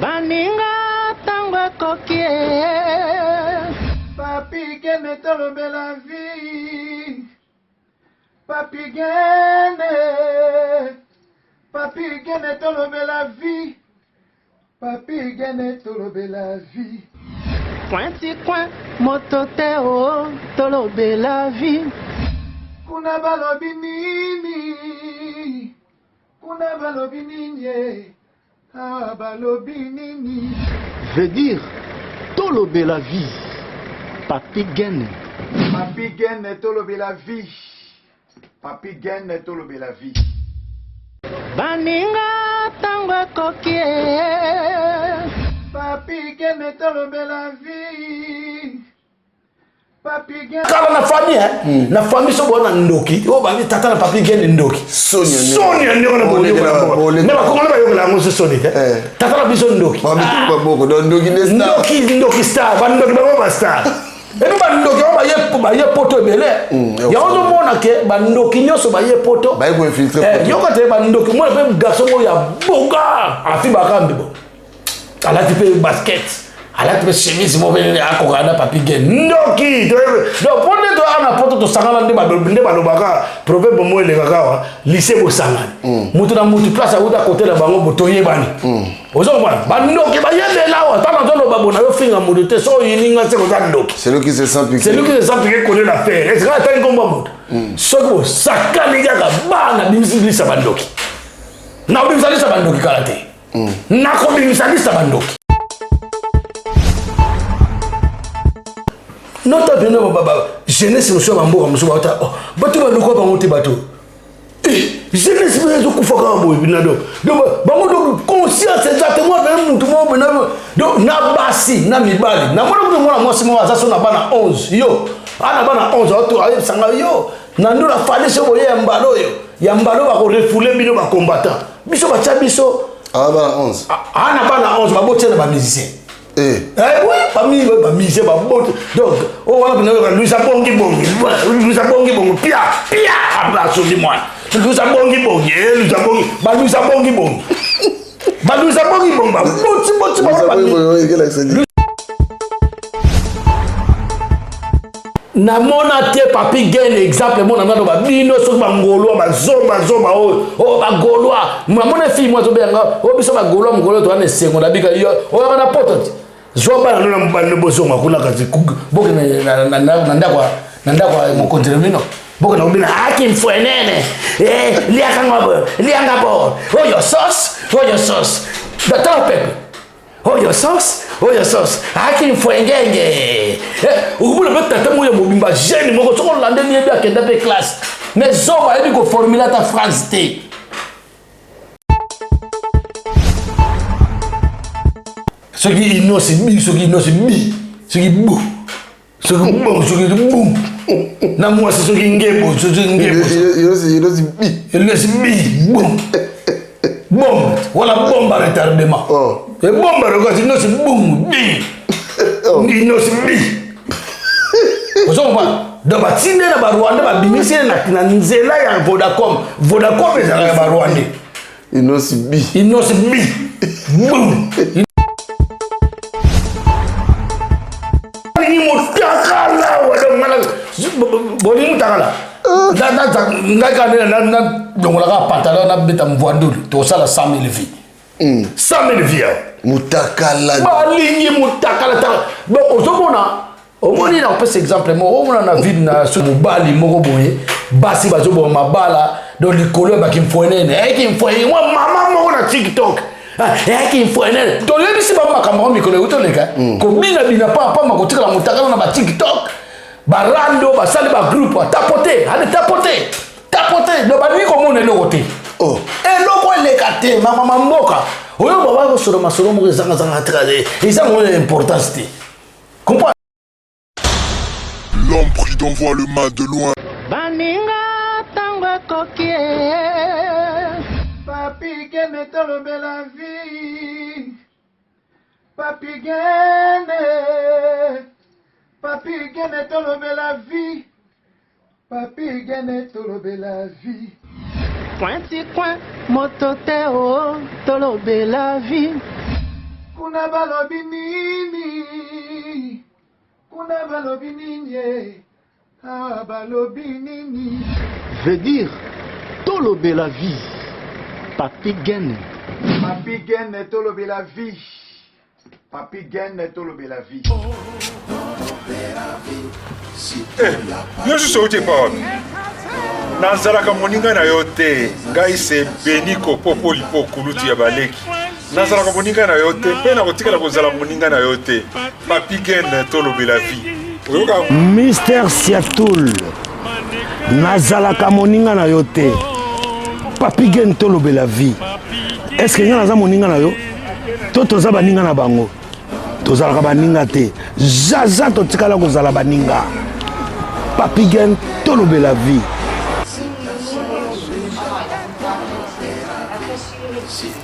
Baninga tango kokie Papi gene tolobe la vie. Papi gene tolobe la vie. Papi gene tolobe la vie. Pointi coin motote o tolobe la vie. Kuna balobi nini ah balobi nini. Veut dire tolobe la vie. Papi gene tolobe la vie. Papi gene tolobe la vie. Baninga tango kokie Papi gene tolobe la vie. Papi gene kala na famille na famille so bona ndoki o ba tata na papi gene ndoki Sonia ndeko na bole ne ba kongola ba yola ngo Sonia tata na biso ndoki ba bitu ba boko do ndoki ne star ndoki star ba ndoki ba star ebe ba ndoki ba ye poto ebele ya ozo mona ke ba ndoki nyoso ba ye poto ba ko infiltrer yo ka te ba ndoki mo pe garçon mo ya boga afi ba kambi bo ala ti pe basket ala te chemise mo vele akokana papi gen ndoki donc pone to ana poto to sangala nde balobaka proverbe mo ele kakawa lycée bo sangani mutu na mutu place auta côté na bango botoye bani ozo mwana bandoki ba yende lawa tana to loba bona yo finga mutu te so yininga se ko za ndoki c'est lui qui se sent piqué connaît l'affaire est-ce que ta ngomba mutu so ko sakali ga bana bimisa bandoki na bimisa bandoki kalate na ko bimisa bandoki nota bino baba jeunesse monsieur bamboka monsieur bata bato baloko bango te bato jeunesse bezo kufa ka boy binado bango do conscience exactement ben mutu mo binado do na basi na mibali na mona mwana mwasi mo azaso na bana 11 yo ana bana 11 auto ayi sanga yo na ndura fale so boye ya mbalo ba ko refouler bino ba combattant biso ba tia biso bana 11 ana bana 11 ba botia na ba musicien oui, famille va miser ma botte. Donc, on va nous avons pia, absolument. Nous avons na mona te papi gen exemple mona ngado ba bino so ba ngolo ba zomba o ba golwa mona fi mo zo benga o biso ba golwa ngolo to ane sengo na bika yo o na poto zomba na mbano bozonga kuna kazi boke na ndakwa mo kontremino boke na mbina haki mfwenene lianga bo o your sauce the top pepe oh your sauce haki mfwengenge ukubula betata moyo mobimba jeune moko soko lande ni ebia kenda pe classe mais zoba ebi ko formula ta phrase te soki inosi bu na mwasi soki ngebo inosi bi bombe wala bomba retardement e bomba rekosi inosi boum bi inosi bi ozomba do batinde na barwanda babimisi na nzela ya Vodacom ezala ya barwanda inosi bi boum ni motakala wado mala boni motakala ndaka na dongola ka pantalon na beta mvwandulu to sala 100,000 vies 100,000 vies mutakala balingi mutakala ta donc ozomona omoni na opesa exemple mo omona na vide na so mobali moko boye basi bazobo mabala do likolo ba kimfwenene kimfwenene moi mama moko na TikTok kimfwenene to lebisi ba makambo mikolo utoleka ko bina pa makotika la mutakala na ba TikTok barando basali ba groupe tapoter do bani ko mona eloko te eloko eleka te mama mboka oyo baba ko solo masolo mo zanga traze isa mo importance te comprends. L'homme pris d'envoi le mal de loin. Baninga tango kokie Papi gene tolobe la vie. Papi gene tolobe la vie. Papi gene tolobe la vie. Pointi coin motote o tolobe la vie. kuna balobi nini kuna balobi nini ah balobi nini veut dire tolobe la vie Papi Gene tolobe la vie Papi Gene tolobe la vie Yo suis sauté par Nazaraka moninga na yote ngai se beniko popo lipo kulutu ya baleki Nazaraka moninga na yote pe na kotika la kozala moninga na yote Papi Gene tolobe la vie Mister Siatoul Nazalaka moninga na yote Papi Gene tolobe la vie Est-ce que naza moninga na yo to toza baninga na bango tozalaka baninga te jaza totikala kozala baninga Papi Gene tolobe la vie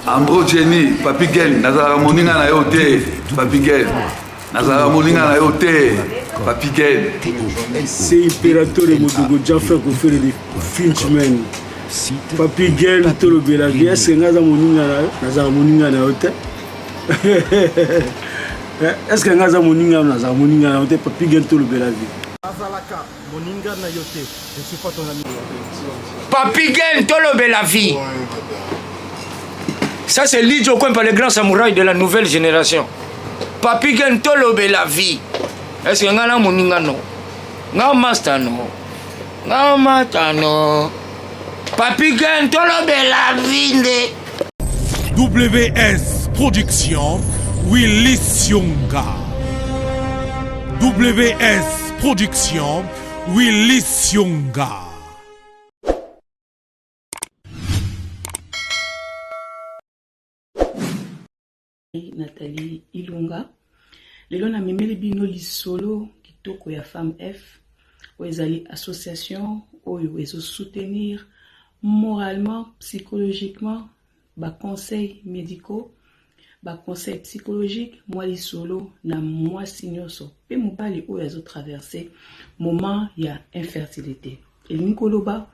Ambro Jenny, Papi Gene, nazala moninga na yo te, Papi Gene. Nazala moninga na yo te, Papi Gene. C'est impérateur et Modogo Jaffa qui fait des Finchman. Papi Gene, tolobe la vie, est-ce que nazala moninga na yo te? Est-ce que nazala moninga na yo te, Papi Gene tolobe la vie? Nazalaka moninga na yo te, je suis pas ton ami. Papi Gene tolobe la vie. Ça c'est Lidjo Kwempa, le grand samouraï de la nouvelle génération. Papi Gene tolobe la vie. Est-ce que ngana moninga no? Nga master no. Nga mata no. Papi Gene tolobe la vie. WS Production, Willy Sionga. WS Production, Willy Sionga. Nathalie Ilunga. Lelo na memeli bino lisolo kitoko ya Femme F. Oezali association oyo ezo soutenir moralement, psychologiquement, ba conseils médicaux, ba conseils psychologiques, moi lisolo na moi signoso. Pe mobali oyo ezo traverser moment ya infertilité. El nikoloba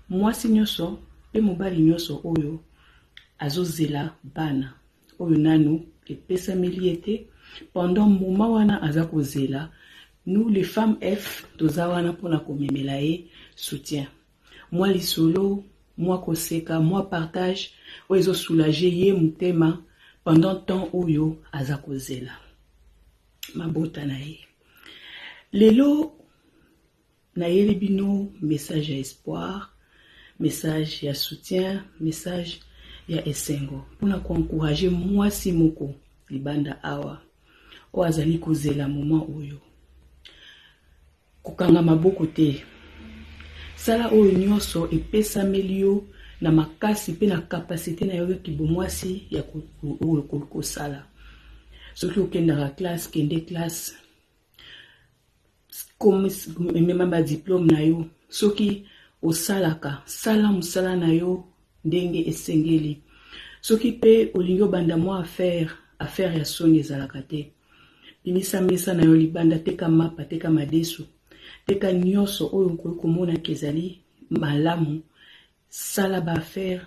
moi signoso pe mobali nyoso oyo azo zela bana. Oyo nanu epesa miliete pendant moment wana azako zela nous les femmes F toza wana pona komemela e soutien moi lisolo moi koseka moi partage oyo soulager ye mutema pendant temps oyo azako zela mabota na ye lelo na yeli bino message ya espoir message ya soutien message ya esengo pona ko encourager mwasi moko libanda awa o azali kozela moment oyo kokanga maboko te sala oyo nyonso epesa melio na makasi pe na capacité na yo kibo mwasi ya kosala soki okendaka classe kende classe comme même ba diplôme na yo soki osalaka sala musala na yo ndenge esengeli soki pe olingi obanda mwa affaire ya soni ezalaka te bimisa mesa na yo libanda teka mapa teka madesu teka nyonso oyo nkoki komona kezali malamu sala ba affaire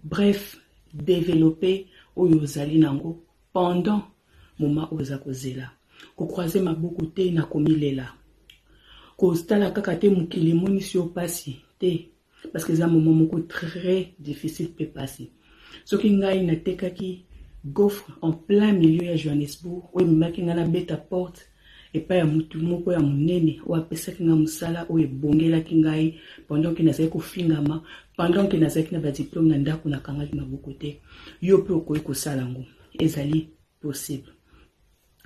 bref développer oyo ozali nango pendant moment oyo oza kozela kokroise maboko te na komilela kostala kaka te mokili emonisi yo pasi te parce que c'est un moment très difficile de passer. Ce qui n'a une tekaki gaufre en plein milieu de Johannesburg, où il m'a dit qu'il bête porte et pas un moutou moko ya munene ou apesa kinga musala ou ebongela kingai pendant qu'il n'a pas fingama pendant qu'il n'a pas diplôme na ndako na kanga ki maboko te yo pe okoyi kosala ngo ezali possible.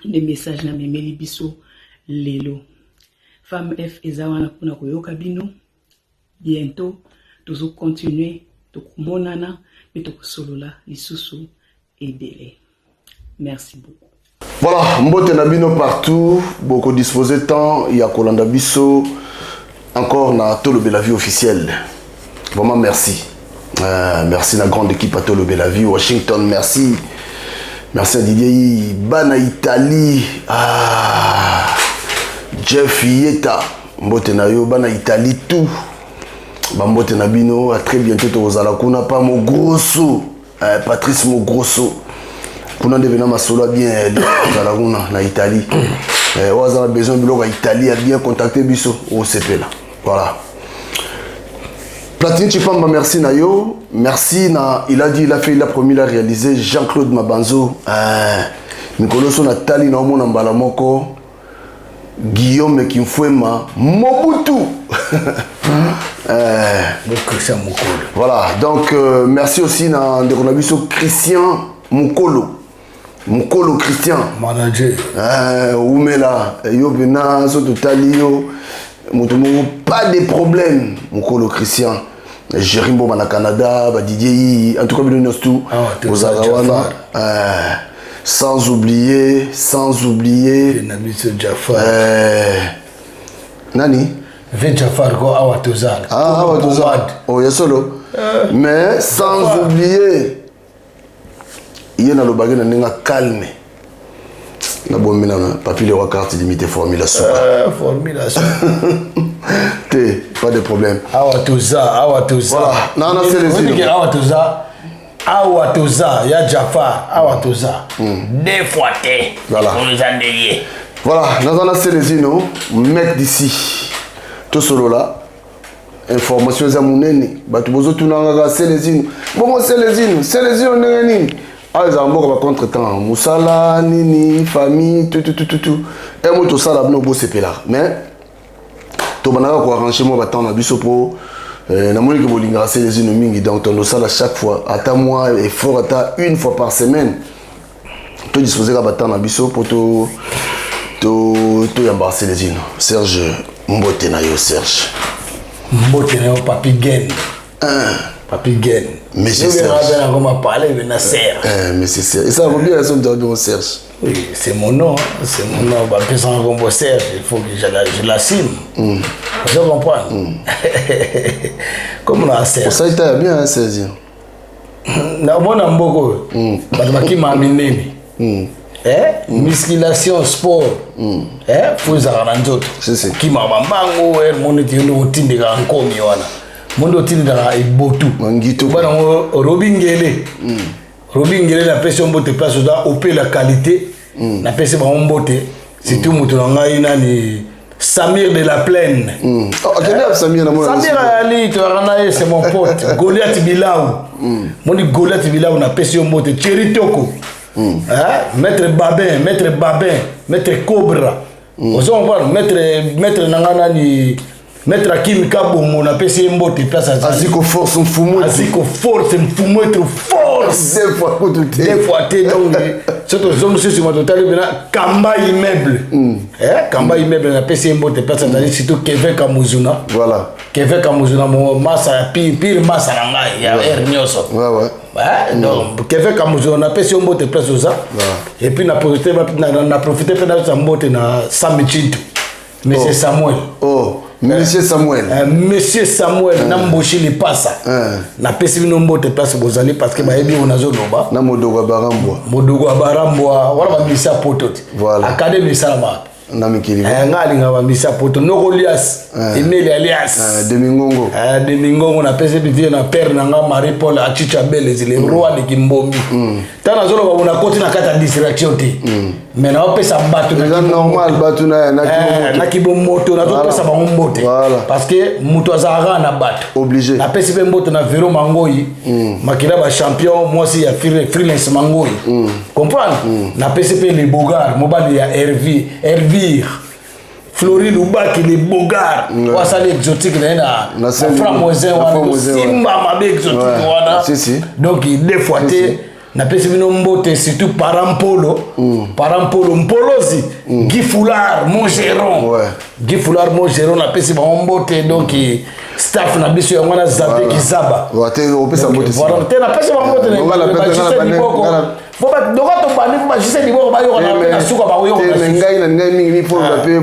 Les messages na memeli biso lelo Femme F ezawana pona koyoka bino bientôt toujours continuer to monana et to solola lisusu ebele. Merci beaucoup. Voilà, mbote na bino partout, beaucoup disposé temps, il y a Kolanda Bisso, encore na Tolobe la vie officielle. Vraiment merci. Merci la grande équipe à Tolobe la vie, Washington, merci. Merci à Didier, Bana Italie, Jeff Yeta, mbote na yo, Bana Italie, tout. Bambote Nabino, à très bientôt aux Alakuna, pas mon grosso, Patrice mon grosso. kuna devena masolo bien dans na Italie. On a besoin de l'eau à Italie, à bien contacter Bisso au CP là. Voilà. Platini Chipamba, merci Nayo. Merci na, il a dit, il a promis, il a réalisé. Jean-Claude Mabanzo, Mikolo so Nathalie na omona mbala moko. Guillaume Kimfouema, Mobutu. Voilà, donc merci aussi na Ndekonabiso Christian Mukolo. Mukolo Christian. Manager. Oumela, Yobena, Sototalio. Pas de problème, Mukolo Christian. Jérimbo Mana Canada, Didier, en tout cas, nous tous aux Arawana. Sans oublier. Nani? Jafar go Awatozal. Awatozal. Oh, y'a solo. Mais sans oublier, il y a le bagage n'a calme. Na bon papi le carte limitée formulation. Formulation. Pas de problème. Awatoza. Voilà. Non, c'est les îles. Awatoza, ya Jafar, Awatoza. Deux fois té. Voilà. Voilà, nous c'est les îles, mec d'ici. Tout solo là. Information za munene. Batu bozo tunanga c'est les îles. Bon, c'est les îles nini. Ah, ils ont beaucoup de contre-temps. Moussala, nini, famille, tout. Et moi, tout ça, là, nous, c'est là. Mais, tout le monde a arrangé moi, on a vu ce pot. Na moni que bolinga c'est les innomings donc on ça chaque fois attends moi effort attends une fois par semaine tout disposer à battre na biso pour tout embarquer les inno Serge Mbote na yo Serge Mbote na yo Papi Gen mais c'est Serge on m'a parlé de Nasser mais c'est Serge et ça va bien son de Serge. Oui, c'est mon nom, bah, personne comme Serge, il faut que je l'assume. Je comprends. Comme on a Serge. Pour ça, il t'a bien, 16 ans. Non, moi, j'aime beaucoup. Qui m'a amené. Musculation, sport. Faut que j'arrange. C'est qui m'a amené, mon étude, mon team de Ranko, mon team de Ibotu. Robin Gele. Robin Gele na pesi mbote place au paie la qualité na pesi ba mbote c'est tout mutunanga ina ni Samir de la Plaine. Samir Ali to rana c'est mon pote Goliath Bilaou. Mon dit Goliath Bilaou na pesi mbote Thierry Toko. Maître Babin, Maître Cobra. Ozo on parle maître nangana ni Maître Akim Kabongo na pesi mbote place Aziko force mfumu être force deux fois t'es donc surtout zone sur ma totale bena Kamba immeuble Kamba immeuble na pesi mbote place c'est surtout Kevin Kamuzuna voilà Kevin Kamuzuna mo massa pire massa ngai ya Ernioso donc Kevin Kamuzuna na pesi mbote place ça et puis na profiter pendant sa mbote na Samichintu Monsieur Samuel Monsieur Samuel Namboshi li passa na pesi bino mbote place bozali parce que bayebi on azoloba na modogo barambwa wala ba misa poto académie salama na mikili ngali ngaba misa poto Nokolias Emile alias Demingongo na pesi bitie na père nanga Marie Paul Achicha Belez le roi de Kimbombi tana zoloba una koti na kata distraction ti mais na opesa batu na normal batu na kibomoto na topesa ba mbote parce que muto azara na batu obligé na pesi pe mbote na Vero Mangoyi makira ba champion moi aussi ya freelance Mangoyi comprendre na pesi pe les Bogar mobali ya Elvire Floride Ubaki les Bogar wasa les exotiques na Framoisin wana Simba mabe exotique wana donc deux fois na pesi bino mbote surtout Parampolo Mpolozi Guy Foulard Mongeron na pesi ba mbote donc staff na biso ya mwana Zabe Kizaba opesa mbote voilà na pesi ba mbote na Magiste Liboko ba yo na suka ba yo ngai mingi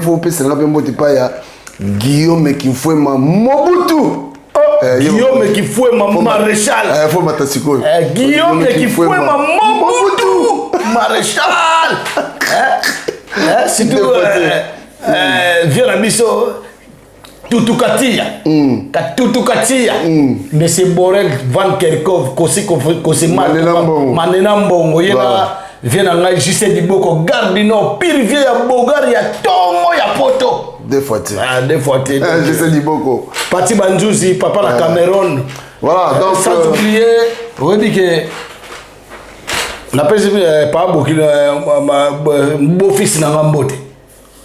faut pesa na mbote pa ya Guillaume Kimfouema Mobutu Guillaume Kimfouema Maréchal faut matasiko Guillaume Kimfouema Mobutu Maréchal c'est tout viens la biso Tutukatia Monsieur Borel Van Kerkov Kosi Manena Mbongo viens à JC Diboko, Gardino, pire vieux ya Bogar, ya Tomo, ya Poto. Deux fois. Ah, deux fois. JC Diboko. Pati Banjouzi, papa la Cameroun. Voilà, donc. Sans oublier, on dit que. On appelle pas beaucoup beau-fils dans Rambote.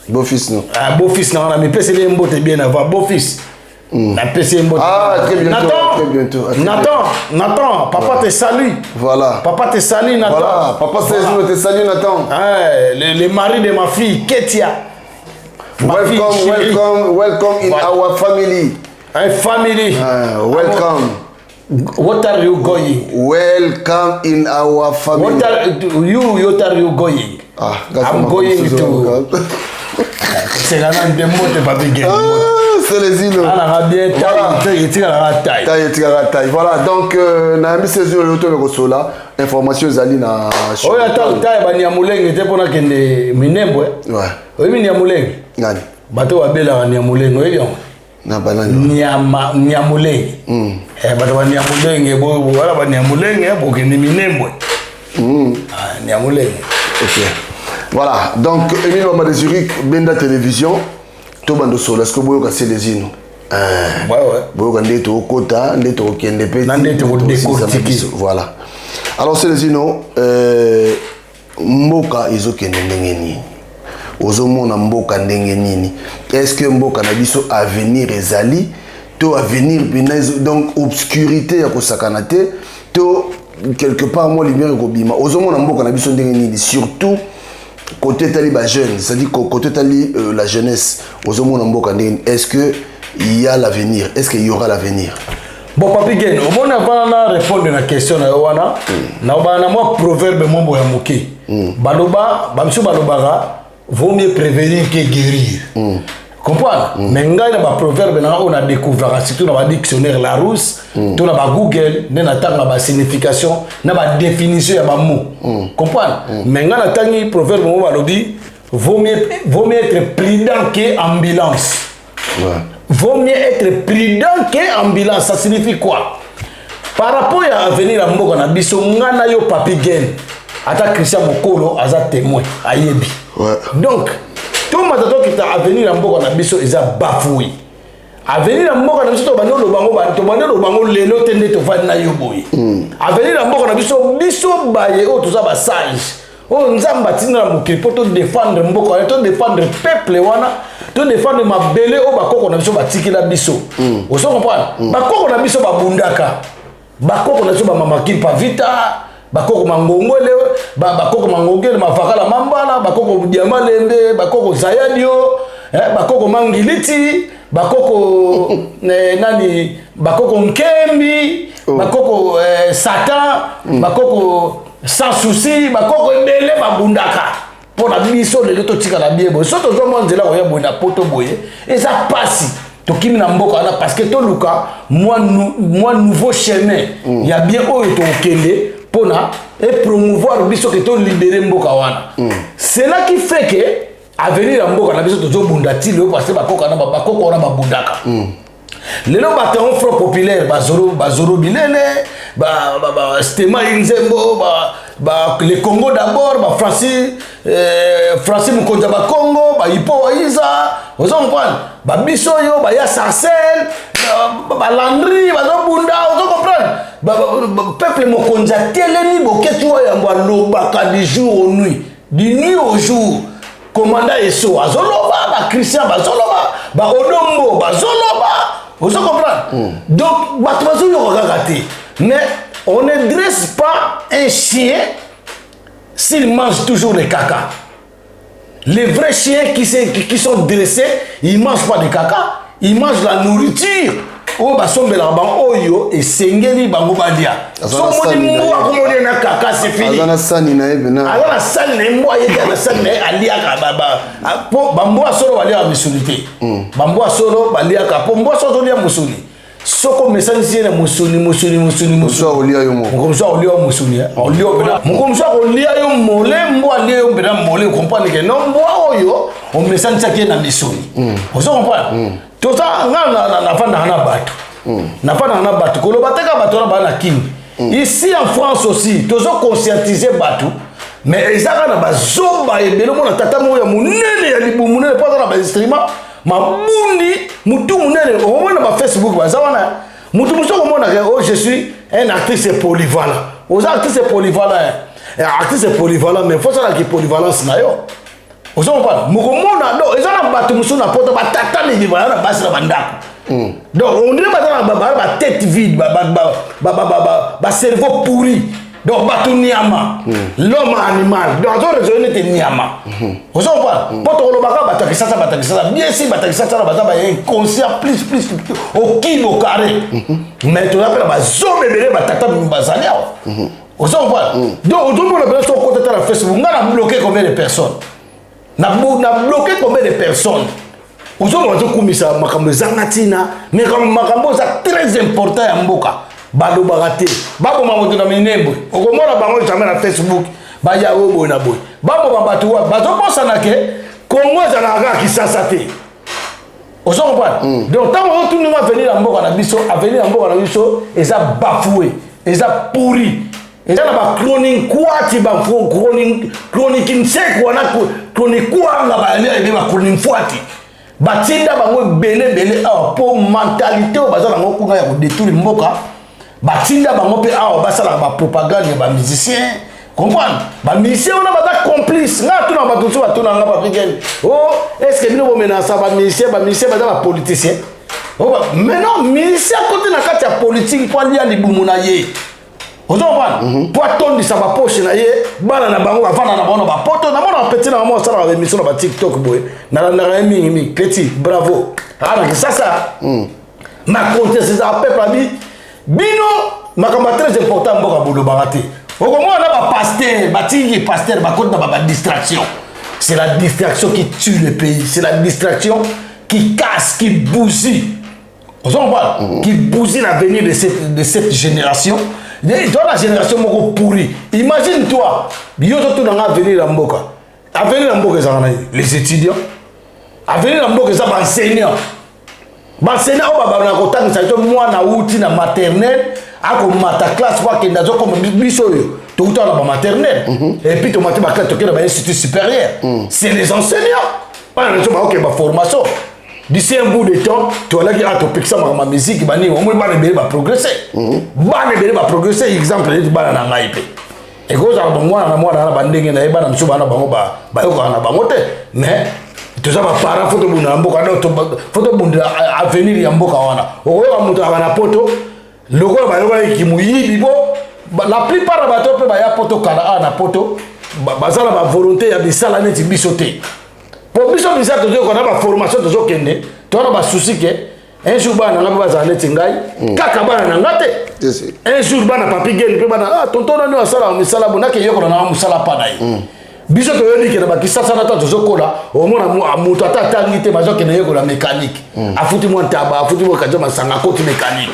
Beau-fils, non. Ah, beau-fils, non, mais PC Mbote bien avant. Beau-fils. La PC Mbote. Ah, très bientôt. Nathan, papa te salue. Voilà. Papa te salue, Nathan. Voilà, papa te salue, Nathan. Le mari de ma fille, Ketia. Welcome in our family. Family. Welcome. What are you going? Welcome in our family. What are you going? I'm going to. C'est la langue de mots, pas big. C'est les îles. Voilà, donc, na mis ces yeux le retour là. Information zali na. Oh, attends, taille bani amuleng était pour na kende minembo. Ouais. Oui, mini amuleng. Nani. Bato wa bela ni amuleng, oui bien. Na banani. Nyamuleng. Bato wa nyamuleng bo wala ba nyamuleng bo kende minembo. Nyamuleng. OK. Voilà, donc Emile Wamba de Zurich, Benda Télévision, Tobando Solo, est-ce que vous avez les îles? Ouais. Vous avez des quotas, des voilà. Alors, c'est les îles, Mboka, ils ont qu'un Ozomona Mboka Ndengenini. Est-ce que Mboka Nabiso avenir ezali? To avenir, donc obscurité à Kosakanate, to quelque part, moi, lumière Gobima. Ozomona Mboka Nabiso Ndengenini, surtout. Côté taliba jeune, c'est-à-dire côté tali la jeunesse, aux hommes est-ce qu'il y a l'avenir? Est-ce qu'il y aura l'avenir? Bon, Papi Gen, au moins avant de répondre à la question, na moi proverbe mon ya moké. Baloba, bamsou balobara, vaut mieux prévenir que guérir. Comprendre? Mais ngai na ba proverbe na on a découvert surtout dans le dictionnaire Larousse, tout na ba Google, na tanga ba signification, na ba définition ya ba mot. Comprendre? Mais ngai na tangi proverbe mo balobi, vaut mieux être prudent que ambulance. Vaut mieux être prudent que ambulance, ça signifie quoi? Par rapport à venir à Mboka na biso ngana yo Papi Gen, ata Christian Mokolo aza témoin ayebi. Donc tout matato qui t'a avenir à Mboka na biso eza bafoué. Avenir à Mboka na biso to bando lo bango lelo tende to fadi na yo boy. Avenir à Mboka na biso baye o to za ba sage. O nzamba tina mokili po to défendre Mboka, to défendre peuple wana, to défendre mabele o bakoko na biso batikila biso. O so comprendre? Bakoko na biso babundaka. Bakoko na biso ba mamaki pa vita. Bakoko mangongole, bakoko mangongele mafakala mambala, bakoko diamalembe, bakoko zayadio, bakoko mangiliti, bakoko nani, bakoko nkembi, bakoko satan, bakoko sans souci, bakoko mbele babundaka. Pour la biso de l'autre tika la biebo. Soto zo monzela oya boya poto boye, et ça passe. Tokimi na Mboka là parce que to luka moi nouveau chemin. Il y a bien o to kende pona et promouvoir biso que to libérer Mboka wana. C'est là qui fait que avenir à Mboka na biso to zo bundati le parce que bakoko na bakoko na babundaka. Lelo bataon front populaire bazoro bilele Stema Inzembo le Congo d'abord Francis Mukonja ba Congo Ipo Waiza vous comprendre biso yo ya Sarcel Landry bazobunda vous comprendre peuple Mukonja telemi boketu ya mbaloba du jour au nuit du nuit au jour commandant Eso azoloba Christian bazoloba Odombo bazoloba vous comprenez? Donc, mais on ne dresse pas un chien s'il mange toujours le caca. Les vrais chiens qui sont dressés, ils ne mangent pas de caca, ils mangent la nourriture. Oh, bah, son belaban, oyo, et sengeli bango badia. Son moni moua, comme na caca, c'est fini. Azana sani na ebena. Azana sani na moua, y'a sani na aliaka, bamboa solo balia musulité. Bamboa solo baliaka, pomboa solo lia musuli. Soko mesani siye na musuli. Musa olia yo mo. Musa olia yo musuli. Olia yo bena. Musa olia yo mole, mboa lia yo bena mole, comprendre que non, mboa oyo, on mesani siye na musuli. Vous comprenez? Tout ça, na fanda hana batu. Na fanda hana batu. Kolo bateka batu na bana king. Ici en France aussi, tous ont conscientisé batu. mais ezaka na bazomba ebele mona tata moko ya monene ya libu monene mpo aza na bainstrument mabundi mutu monene omona ba Facebook baza wana mutu mosusu okomonaka oh je suis un artiste polyvalent oza artiste polyvalent artiste polyvalent mais faut sala ki polyvalence na yo ozomona mokomona do eza na bato mosusu na poto batata lebi baya na basi na bandako donc on dirait ba tête vide ba cerveau pourri donc bato niama l'homme animal donc on raisonne te niama ozomona poto kolobaka batakisasa bien si batakisasa na bata ba inconscient plus au kilo carré mais tu appelles ba zomebele batata bazali awa ozomona donc ozomona bela so côté ta Facebook ngana bloquer combien de personnes na bloquer combien de personnes ozomona to kumisa makambo zangatina mais comme makambo ça très important ya mboka bado bagate babo mamoto na minembo okomona bango jamais na Facebook ba ya obo na boy babo babatu wa bazo posana ke Congo za na ga kisasa te ozomona donc tant on tourne va venir na mboka na biso avenir na mboka na biso eza bafoué eza pourri eza na ba cloning kwati ba cloning kimseko wana cloning kwanga ba ele ba cloning fuati batinda bango belé po mentalité o bazala ngo kuna ya ko détruire mboka batinda bango pe awa basala ba propagande ba musicien comprendre ba musicien on a ba complice nga tuna ba tusu batuna nga ba pigel oh est-ce que bino bo menacer ba musicien baza ba politicien oh mais non musicien côté na kati ya politique pour lia libumu na ye ozomona po atondisa ba poche na ye bana na bango bavana na bango ba poto na mona petit na mo sala ba émission na ba TikTok boy na mingi petit bravo ana kisasa ma conteste ça peuple abi bino makambo très important mboka bolo barate okomona ba pasteur batingi pasteur ba côté na ba distraction c'est la distraction qui tue le pays c'est la distraction qui casse qui bousille ozomona qui bousille l'avenir de cette génération. Toi la génération moko pourri. Imagine-toi, yoto tu n'as venir en Mboka. À venir en Mboka les étudiants. À venir en Mboka les enseignants. Enseignants au baba na kotanga ça moi na outi na maternelle à comme mata classe quoi que ndazo comme biso yo. Tout le temps na maternelle et puis tu mata ba classe to na institut supérieur. C'est les enseignants. Pas les gens OK ba formation. D'ici un bout de temps, tu vas là qui a ton pixel ma musique, bani, au moins bani va progresser. Bani va progresser, exemple, les bana na ngaipe. Et cause à moi na bandingue na bana msuba na bango ba yo na bangote, mais tout ça va para photo bunda mboka na photo bunda avenir ya mboka wana. Oyo mutu abana poto, logo ba yo ki muyibi bo, la plupart ba to pe ba ya poto kala na poto, bazala ba volonté ya bisala neti bisoté. Pour biso bisa to ko na ba formation to zo kende to na ba souci ke un jour bana na ba za neti ngai kaka bana na ngate un jour bana papi gel pe bana tonton na no sala misala bona ke yoko na musala pa dai biso to yoni ke na ba kisasa na to zo kola o mona mutu ata tangite ba zo ke na yoko la mécanique afuti mo ntaba afuti mo kaja masanga koti mécanique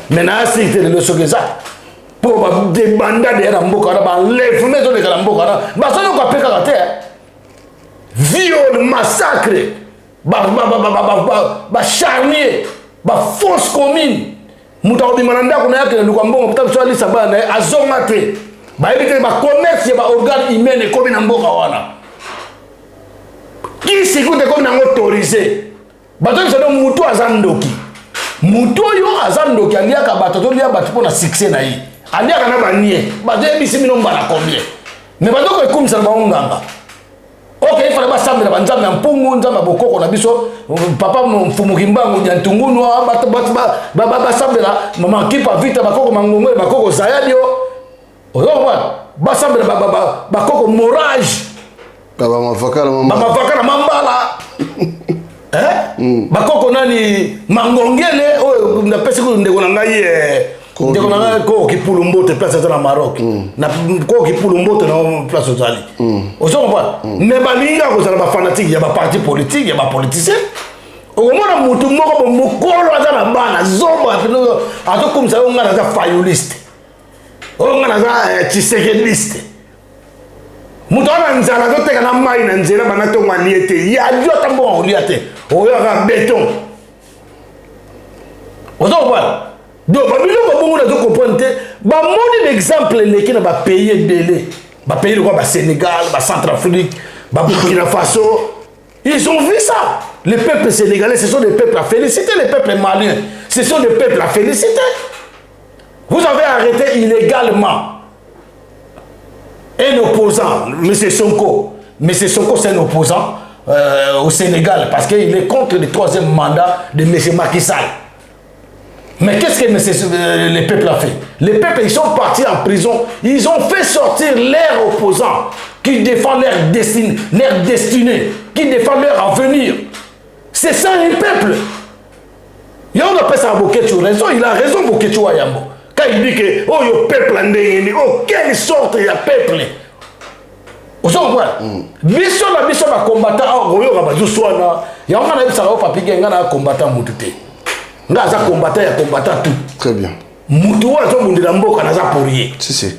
mais na asite le sogeza pour ba de banda de na mboka na ba lève maison de la mboka na ba so ko peka ka te viol, massacre, charnier, fausse commune. Moutaobi mananda kuna yake ndugu mbongo pita swali sabana azongate. Ba ebite ba commerce ba organe humaine comme na mboka wana. Qui s'écoute comme na autorisé. Bato ça donc muto azandoki. Muto yo azandoki aliaka bato to lia bato pona succès na yi. Aliaka na banie. Bato ebisi mino mbala combien. Mais bato ko ekumisa ba nganga. Ok, il fallait pas s'amener dans le monde, pour nous, dans bokoko na biso, papa mfumukimbangu ya ntungunu ba s'amener là, maman qui pas vite bakoko mangomwe bakoko zayadio. Oyo ba s'amener bakoko morage. Baba mafakala mambala. Bakoko nani mangongele oyo na pesi ko ndeko na ngai ndeko na ngai ko kipulumbote place za na Maroc na ko kipulumbote na place zali ozomba ne balinga ko za ba fanatique ya ba parti politique ya ba politicien okomona mutu moko bo mukolo aza na bana zomba atokumisa ngo ngana za fayuliste ngana za chisekeliste mutu ana nzala zoteka na mai na nzela bana to ngani ete ya jota mbo oliate oyo ka beton ozomba do babilo babongo na zo comprendre ba moni l'exemple leki na ba payer belé pays de quoi, Sénégal, Centrafrique, Burkina Faso. Ils ont vu ça. Les peuples sénégalais, ce sont des peuples à féliciter. Les peuples maliens, ce sont des peuples à féliciter. Vous avez arrêté illégalement un opposant, M. Sonko. M. Sonko, c'est un opposant au Sénégal parce qu'il est contre le 3e mandat de M. Macky Sall. Mais qu'est-ce que les peuples ont fait? Les peuples, ils sont partis en prison. Ils ont fait sortir leurs opposants qui défendent leur destinée, qui défendent leur avenir. C'est ça un peuple. Et on appelle ça Boketou. Il a raison, Boketou Ayambo. Quand il dit que oh, le peuple oh, quelle sorte de peuple. Vous comprenez? Biso la combattant, oh, il y a un papier qui a combattant Moutouté. Ngaza combattant, il y a combattant tout. Très bien. Moutou a zombundé dans Mboka, n'a pas pour rien. Si.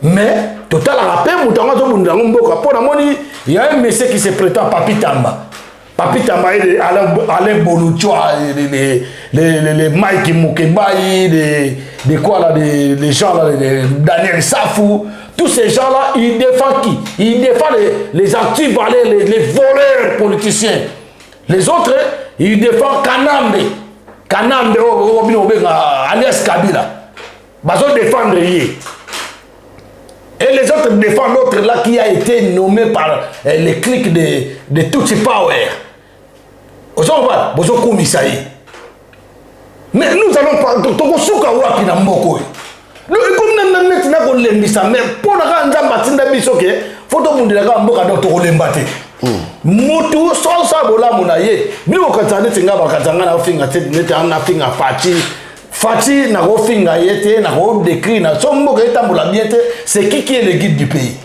Mais, total, à la paix, Moutou a zombundé dans Mboka. Pour la monnaie, il y a un monsieur qui se prétend Papi Tamba. Papi Tamba, Alain Bolouchoua, les Mike Moukebaï, les quoi là, les gens là, Daniel Safou, tous ces gens-là, ils défendent qui? Ils défendent les actifs, les voleurs politiciens. Les autres, ils défendent Kanambe. Kanambe, alias Kabila. Ils défendent lui. Et les autres défendent l'autre là qui a été nommé par les clics de Tutsi Power. Vous savez, mais nous allons pas. Mutu sans bola munaye mi okatane tinga bakatanga na finga tete na finga Fati na go finga yete na go décrit na sombo ke tambola biete c'est qui est le guide du pays.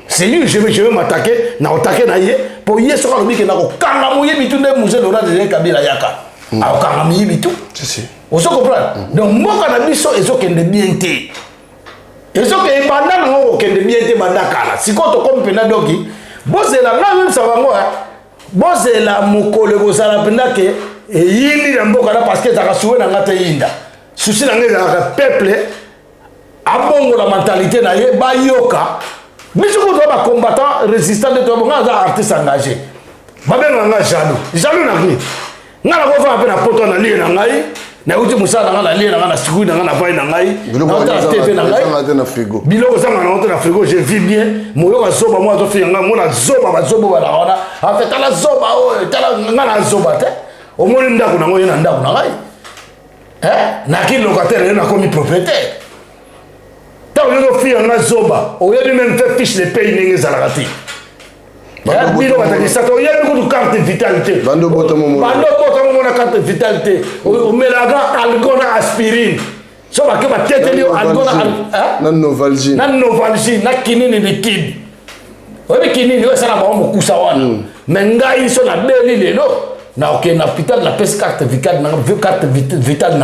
C'est lui je vais m'attaquer na attaquer na ye pour ye sera lobi ke na ko kanga moye bitunde musée Laurent de Kabila yaka. A kanga mi bitu. Si. On se comprend. Donc mboka na biso ezokende bien te. Ezoke banda na go kende bien te bandakala. Sikoto comme pena doki bozela nga même ça va moi bozela mukole bozala pendake et yindi na mboka na parce que ça kasuwe na ngata yinda souci na ngeza peuple abongo la mentalité na ye ba yoka biso ko ba combattant résistant de to nga za artiste engagé ba benga nga jalo na ki nga na ko fa pe na poto na li na ngai na uti musala nga na li na siku na nga na vai na ngai na TV na ngai biloko sanga na frigo je vis bien moyo ka zoba mo azofi nga mo na zoba ba zoba ba la ona afeta la zoba o tala nga na zoba te o mo ni ndako na ngo na ndako na ngai na ki locataire na komi propriétaire ta o no fi nga zoba o yebi même fait fiche de paye ningi zalakati bilo batakisa to yebi ko carte vitalité bando botomo na carte vitalité o melaga algona aspirine so ba ke ba teteli algona na novalgie na kinini liquide obi kinini o sala ba mo kusa wana mengai so na beli lelo na ok na hôpital na pes carte vitale na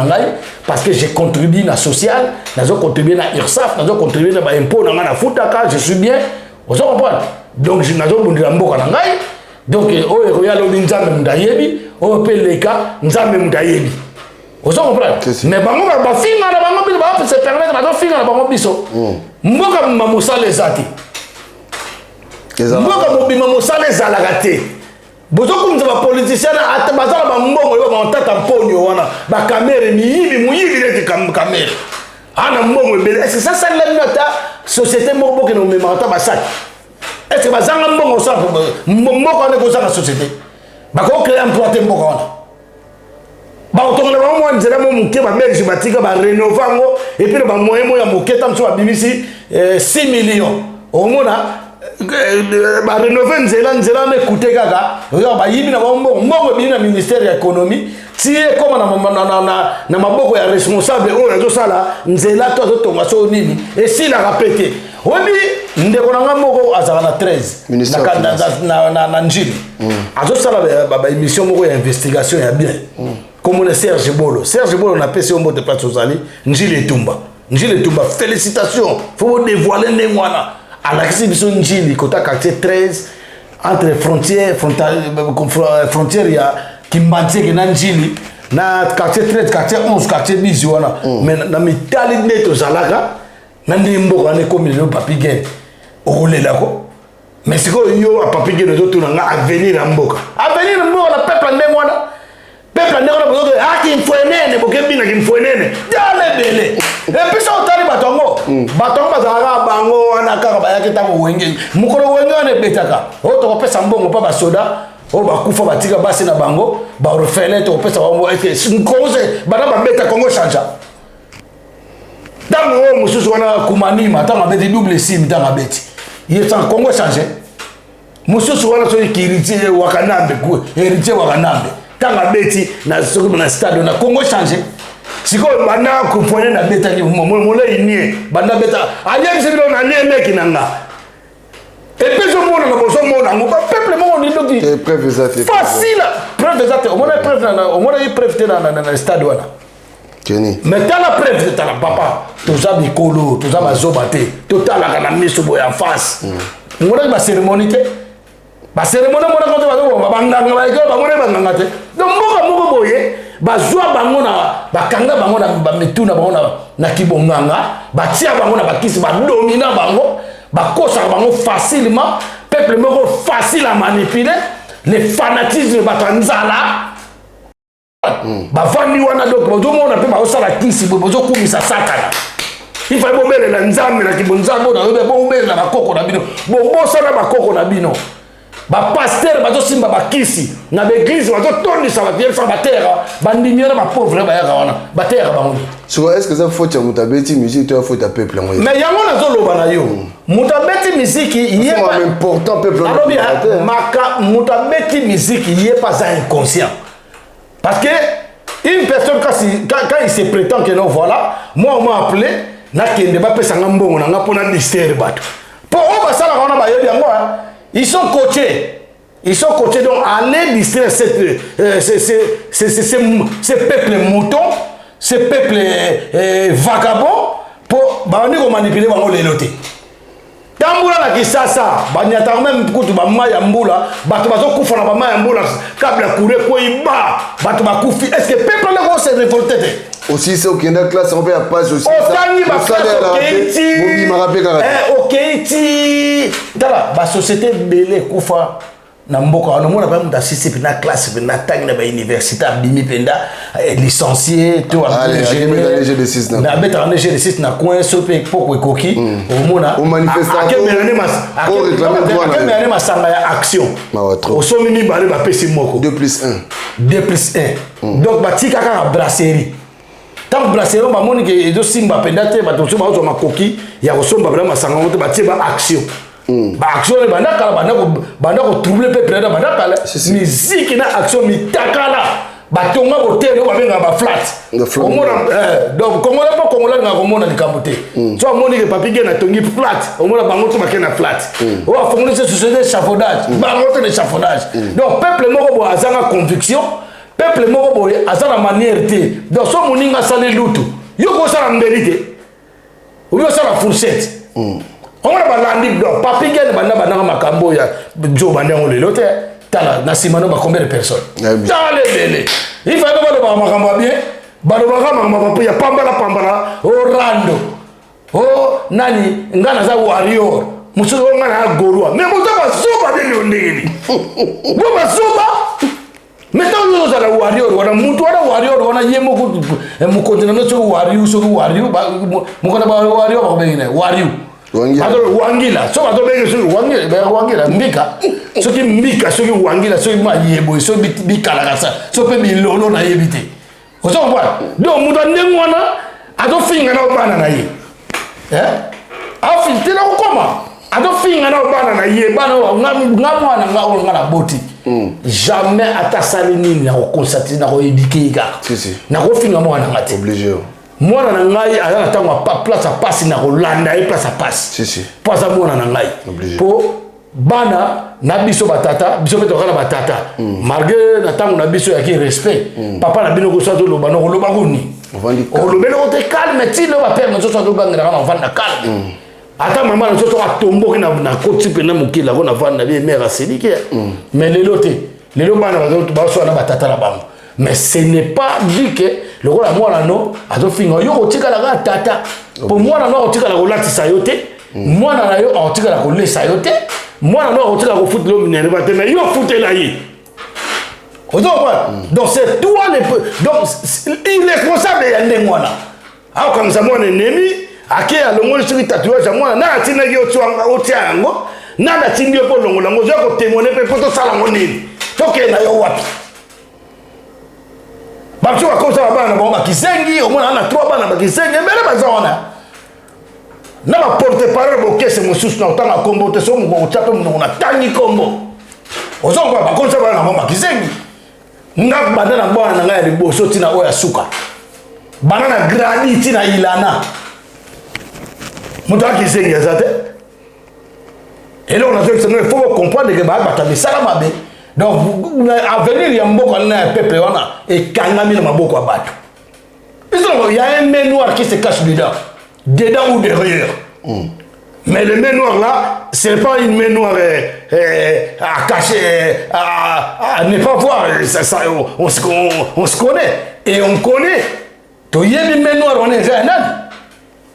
ngai parce que j'ai contribué na social nazo contribuer na URSAF nazo contribuer na ba impôt na na futaka je suis bien vous comprenez donc je nazo bundira mboka na ngai donc o royal olinzambe mundayebi o peleka nzambe mundayebi vous comprenez mais bango ba finga na bango biso ba se permettre ba finga na bango biso mboka mamusala ezati mboka mobima musala ezalaka te bozokumza ba politicien ata bazala ba mbongo yo ba ntata mponyo wana ba kamera ni yibi muyibi leti kamera ana mbongo ebele est-ce que ça la nota société mboka no me mata ba sac est-ce que bazanga mbongo sa mbongo ne ko sa société ba ko créer emploi te mboka wana ba otonga ba mo nzela mo muke ba meri batika ba rénover ngo et puis ba moyen mo ya moketa mso ba BBC 6 millions au mona ba rénover nzela me coûter kaka yo ba yibi na mbongo bi na ministère ya économie tie comme na maboko ya responsable o ya sala nzela to tonga so nini et si la répéter obi ndeko na ngamoko azala na 13 na njili azo sala ba émission moko ya investigation ya bien comme le Serge Bolo na pesi ombo de place ozali njili etumba félicitations faut dévoiler ndengwana à l'exhibition njili kota quartier 13 entre frontière ya Kimbantseke na njili na quartier 13 quartier 11 quartier 10 wana mais na mitali neto zalaka na ndimbo ane comme le Papi Gen okolela ko mais siko yo a Papi Gueye to tuna nga avenir mboka la peuple ndenge wana peuple ndenge wana bozo aki mfwenene bokebi na kimfwenene dale bele et puis ça otali batongo batongo bazaka bango wana kaka bayaki tango wenge mukolo wenge wana betaka o to kopesa mbongo pa basoda o bakufa batika basi na bango ba refele to kopesa bango est nkoze bana bambeta Congo chanja tango mususu wana kumanima tango beti double sim tango beti il sans Congo changé mususu wana so kiritier wakanambe ku héritier wakanambe tanga beti na soko na stade na Congo changé siko bana kuponya na beta ni molé inie bana beta alien sibilo na nie meki nanga et puis je mona na boso mona ngo peuple mo ni doki preuve zate facile preuve zate o mona preuve na o mona preuve na stade wana Kenny mais dans la preuve de la papa tout ça bikolo tout ça bazobate total la miso boy en face mona ba cérémonie ba cérémonie mona ko ba banganga ba ko ba mona banganga te donc moko boye ba zwa bango na ba kanga bango na ba metuna bango na kibonganga ba tia bango na ba kisi ba domina bango ba kosa bango facilement peuple moko facile à manipuler les fanatismes ba tanzala bavandi wana donc bozomona mpe baosala kisi bozokumisa sakana ifa bobelela nzambe na kibonzambe na bobelela bakoko na bino bobosana bakoko na bino bapaster bazosimba bakisi na baeglise bazotondisa batielisa batera bandimio na bapauvre bayaka wana batera bango so est-ce que ça faut ya moto abeti musique to faut ta peuple yango mais yango nazoloba na yo moto abeti musique yeba important peuple alobi maka moto abeti musique yeba za inconscient. Parce que une personne, quand il se prétend que non, voilà, moi on m'a appelé, ils sont coachés. Ils sont coachés donc aller distraire ces peuples moutons, ces peuples vagabonds pour manipuler les lotés. Tambula na kisasa banyata même kutu ba maya mbula batu bazokufa na ba maya mbula kabla kure ko iba batu bakufi est-ce que peuple là va se révolter aussi c'est au Kenya classe on peut pas aussi ça OK dala ba société belé kufa na mboka wana mona ba muta sisi pina classe pina tang na ba université abimi penda licencié to na beta en G6 na coin sope poko ekoki omona au manifestant pour réclamer masanga ya action au somini bale ba pesi moko 2+1 donc batika ka brasserie tant brasserie ba moni ke do simba penda te ba to so ba zo makoki ya kosomba bala masanga moto ba tie ba action ba action le banda ko troubler peuple na banda kala musique na action mitakala batonga botere ba benga ba flat omona donc kongola pas kongola na komona likambote so amoni ke Papi Gueye na tongi flat omona bango to makena flat o afongoli ce société d'échafaudage bango to d'échafaudage donc peuple moko bo azanga conviction peuple moko bo azana manière te donc so moninga sale lutu yo ko sala mbelite ou yo sala fourchette on va balandi donc Papi Gueye banda makambo ya jo banda ngole lote tala na simano ba combien de personnes tala bele il faut ba makambo bien ba makambo ya pambala o rando o nani ngana za warrior muso ngana gorua mais muso ba soba bele ondini bo ba soba mais tant que za warrior wana mutu wana warrior wana yemo ko mu continent so warrior ba mu ko ba warrior ba bengine warrior wangila so bato benge so wangila mbika soki mbika soki wangila soki mayebo so bikala kasa so pe bilolo na yebite ozo kwa do muto ndengwana ato finga na bana na ye afi tena ukoma ato finga na bana na ye bana ngamwana ngala boti jamais atasali nini na constater na ko edikika na ko finga mwana ngati obligé mwana na ngai ayana tango place à passe na Rolanda et place à passe pas à mwana na ngai po bana na biso batata biso beto kana batata malgré na tango na biso ya ki respect papa na bino ko so to loba no loba ngoni o lobelo ko te calme ti lo ba père no so to bangela kana vanda calme ata mama no so to atombo na koti pe na mukila ko na vanda bien mère asidike mais lelo bana ba so na batata la bango mais ce n'est pas dit que le rôle à moi là non à tout finir yo otika la tata pour moi là non otika la rolatisa yote mwana na yo akotikala kolesa yo te mwana na yo akotikala kofutela yo minerva te mais yo futela ye donc c'est toi donc irresponsable ya ndenge wana akokamisa mwana enemi ake alongoli soki tatouage ya mwana na atindaki otia yango na natindi yo mpo longola yango ozoya kotemone mpe mpo tosala yango nini tokenda yo wapi babiso bakomisa babana na bango bakisengi omona ana 3 bana bakisengi ebele baza wana na baporte parole bokese mosusu na otanga kombo te so moko otya mpe monoko natangi kombo ozongoa bakomisa bana na bango bakisengi nga banda na bwana na ngai ya liboso ntina oyo ya suka bana na gradi ntina ilana moto akisengi aza te eloko nazokisango il faut comprendre que bato misala mabe donc avenir ya mboka na ya peuple wana ekangami na maboko ya bato il y a un main noir qui se cache dedans ou derrière mais le main noir là c'est pas une main noire à cacher à ne pas voir ça, on se connaît et on connaît to yebi main noire on est un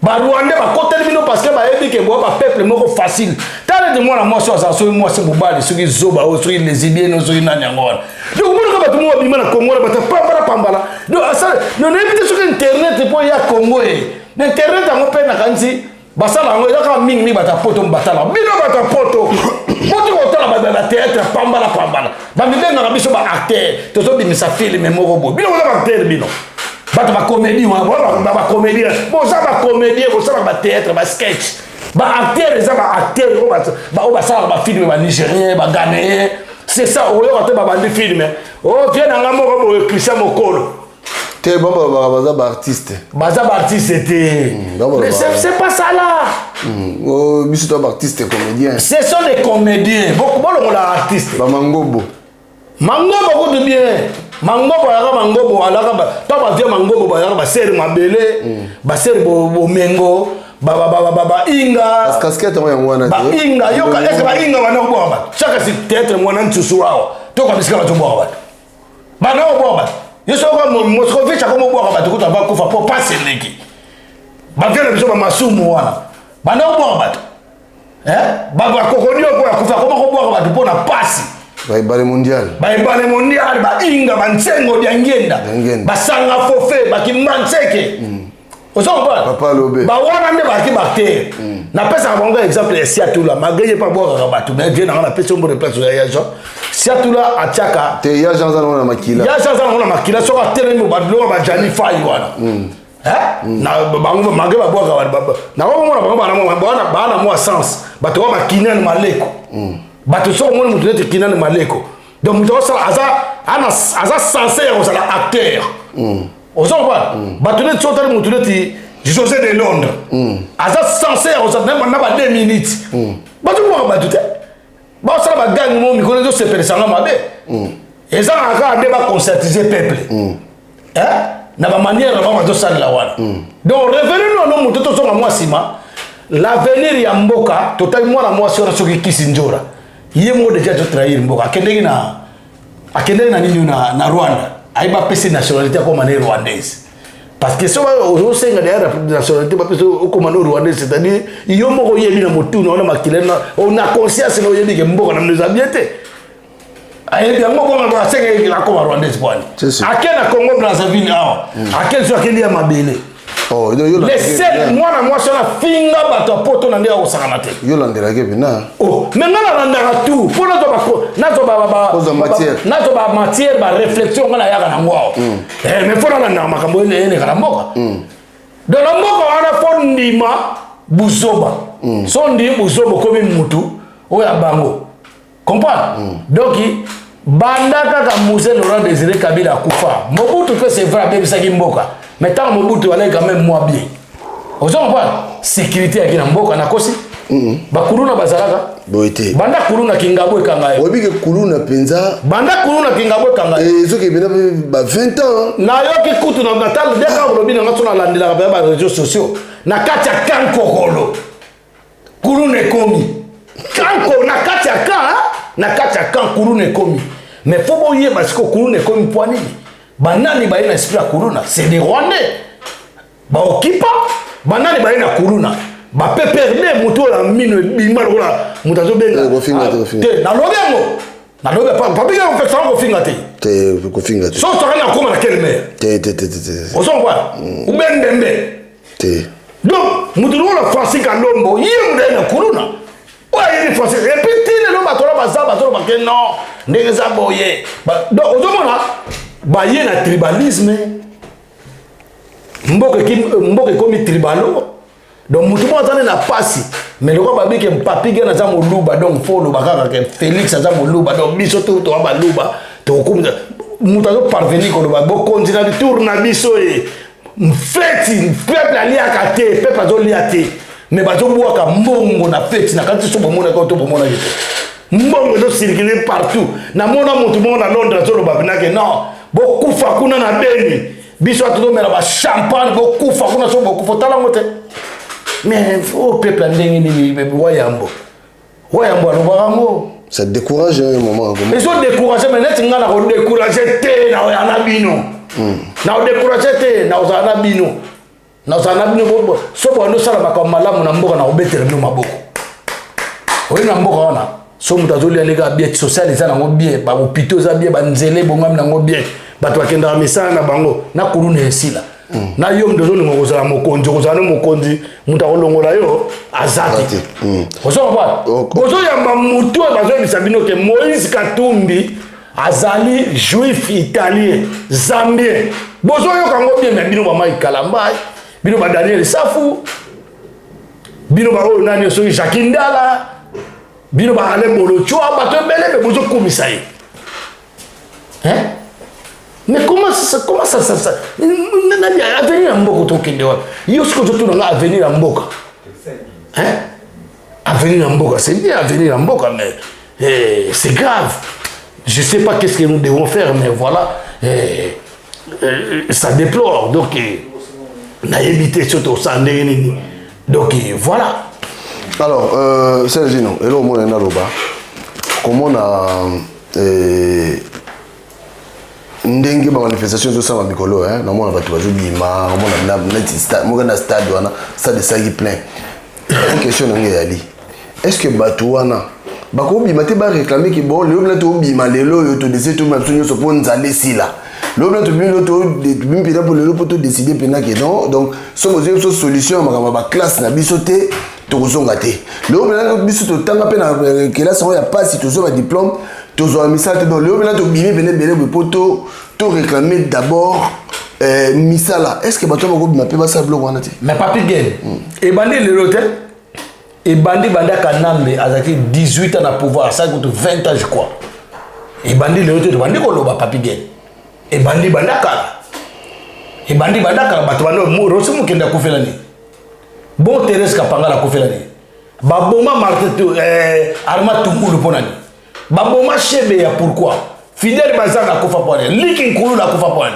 Rwanda ba kotel bino parce que ba yebi ke bo ba peuple moko facile tala de moi na moi so moi c'est mobali soki zoba o soki lesbienne o soki nani ngora donc mo ko ba tumo bima na Congo ba ta pambala donc ça non évite soki internet po ya Congo internet ngo pe na kanzi basala ngo ya ka mingi ba ta poto mbatala bino ba ta poto moto ko tala ba théâtre pambala ba mibenga na biso ba acteur to so bimisa film moko bo bino ba acteur bino bato ba comédie ba comédie bon ça ba comédie bon ça ba théâtre ba sketch ba acteur ça ba acteur ba ça ba film ba nigérien ba ghanéen c'est ça o yo ba bandi film o vient na ngamo ko Christian Mokolo te ba artiste te mais c'est pas ça là oh biso to artiste comédien ce sont des comédiens beaucoup bon la artiste ba mangobo ko de bien mangobo alaka mangobo alaka ba to ba via mangobo ba alaka ba seri mabele ba seri bo mengo ba inga casquette ya ngwana ba inga yo ka est ba inga wana ko ba chaka si théâtre mwana ntsusu wao to ka bisika ba to bo ba na bo ba yo so ko mo ko ficha ko mo bo ba to ko ba ko fa po passe leki ba via na biso ba masumu wana ba na bo ba ba ko dio ko ya ko fa ko mo bo ba to po na passe baibale mondial ba inga bansengo dia ngenda basanga fofe bakimbanseke osomba papa lobe ba wana nde baki bakte na pesa bongo exemple ya Siatula mageye pa boka batu mais bien na pesa mbo de place ya Jean Siatula atiaka te ya Jean za na makila so ka tele mo badlo ba jani fai wana na bango mageye ba boka na bango bana mo sens bato ba kinani maleko bato so mo mutu nete kinani maleko donc mutu osala aza censé osala acteur ozomba bato nete so tali mutu nete José de Londres aza censé osala na ba 2 minutes bato mo bato te ba osala ba gang mo mi kono zo sepele sanga mabe eza aka ande ba conscientiser peuple na ba manière ba zo sala wana donc revenons no mutu to so ngwa sima l'avenir ya mboka total mwana mwasi ora soki kisinjora ye mo deja to trahir mboka akendeki na nini na Rwanda aiba pese nationalité ko mané rwandaise parce que so o senga de nationalité ba pese ko mané rwandaise c'est-à-dire yo moko yebi na motu na makilena on a conscience no yebi ke mboka na mneza biete ayebi ngo ko na senga la ko rwandaise bwana akena Congo Brazzaville awa akena so akeli ya mabele oh les sept mwana mwasi na finga bato poto na ndia osakana te yo landela ke bina oh mais ngala landaka tout pour nazo ba matière ba réflexion ngala yaka na ngwao mais faut na makambo ene kala mboka de la mboka wana fondima buzoba sondi buzoba comme mutu oya bango comprendre donc banda kaka Mzee Laurent Désiré Kabila kufa Mobutu peut c'est vrai bébé saki mboka mais tant Mobutu allait quand même moi bien ozon pas sécurité akina mboka na kosi bakuluna bazalaka boite banda kuluna kingabwe kanga yo obike kuluna penza banda kuluna kingabwe kanga yo ezoke bena ba 20 ans na yo ki kutu na natal deka robina ngatuna landila ba réseaux sociaux na katia kankokolo kuluna komi kanko na katia na katia kan kuluna komi mais faut boyer parce que kuluna komi poani banani ba ina esprit kuluna c'est des Rwandais ba okipa banani ba ina kuluna ba peperne moto la mine bima lola mutazo benga te na lobengo na lobe papi ga fait ça ko finga te ko finga te so to kana ko na kelme te o so quoi ou ben dembe te donc mutulo la français ka lombo yim de na kuluna ouais il français et puis tine lo batola bazaba to ba ke non ndenge za boye donc o zo mona ba ye na tribalisme mboke komi tribalo donc mutu mo azane na pasi mais le ba bike papi gena za moluba donc folo bakaka ke Félix za moluba donc biso to ba luba to kumza mutu azo parvenir ko ba bo continue de tourner biso e mfeti peuple aliaka te peuple azo liate mais bazo bwaka mbongo na feti na kanti so bomona ko to bomona jete mbongo zo circuler partout na mona mutu mo na Londres zo lo babinake non bo kufa kuna na Beni biso atoto mela ba champagne bo kufa kuna so bo kufa tala ngote mais au peuple ndenge ni wayambo alobango ça décourage un moment comme ils sont découragés mais net ngana ko décourager te na yana bino na o décourager te na ozana bino bo so bo ndo sala ba malamu na mboka na obetere no maboko oyi na mboka wana so mutazoli alega bien social ezana ngo bien ba hôpitaux za bien ba nzele bongam na ngo bien bato bakenda misala na bango na kuluna esila na yo mdozo ni ngoza mokonzi kozana mokonzi muta kolongola yo azati ozo ba bozo ya mutu bazo bisabino ke Moïse Katumbi azali juif italien zambien bozo yo kango bien mais bino ba mai kalambai bino ba Daniel Safu bino ba oyo nani so Jacques Ndala bino ba ale bolo chwa bato bele be bozo komisa ye mais comment ça avenir en Mboka tokende wa yo ce que je tourne avenir en Mboka avenir en Mboka c'est bien avenir en Mboka mais c'est grave je sais pas qu'est-ce que nous devons faire mais voilà ça déplore donc na éviter surtout ça donc voilà alors Sergino hello mon naloba comment on a ndenge ba manifestation zo sama mikolo na mona bato bazo bima mona na stade wana stade sagi plein une question ngi yali est-ce que bato wana bako bima te ba réclamer que bon le to bima lelo yo to décider to mapsunyo so pon nzale sila le to bima to bimpi pour le poto décider pena que non donc so mo zo solution makama ba classe na biso te to kozonga te le biso to tanga pena classe ya passe to zo ba diplôme toujours misala donc le maintenant to bimi bene poto to réclamer d'abord misala est-ce que bato bako bima pe ba sa bloc wana te mais papi gel et bandi le l'hôtel et bandi banda kanambe azaki 18 ans à pouvoir ça coûte 20 ans je crois et bandi le l'hôtel bandi ko loba papi gel et bandi banda kala bato bando rosi mukenda kufela ni bon Thérèse Kapanga la kufela ni baboma marteau arma tungulu ponani baboma chebe ya pourquoi Fidèle Bazana kufa pone Liki Nkulu na kufa pone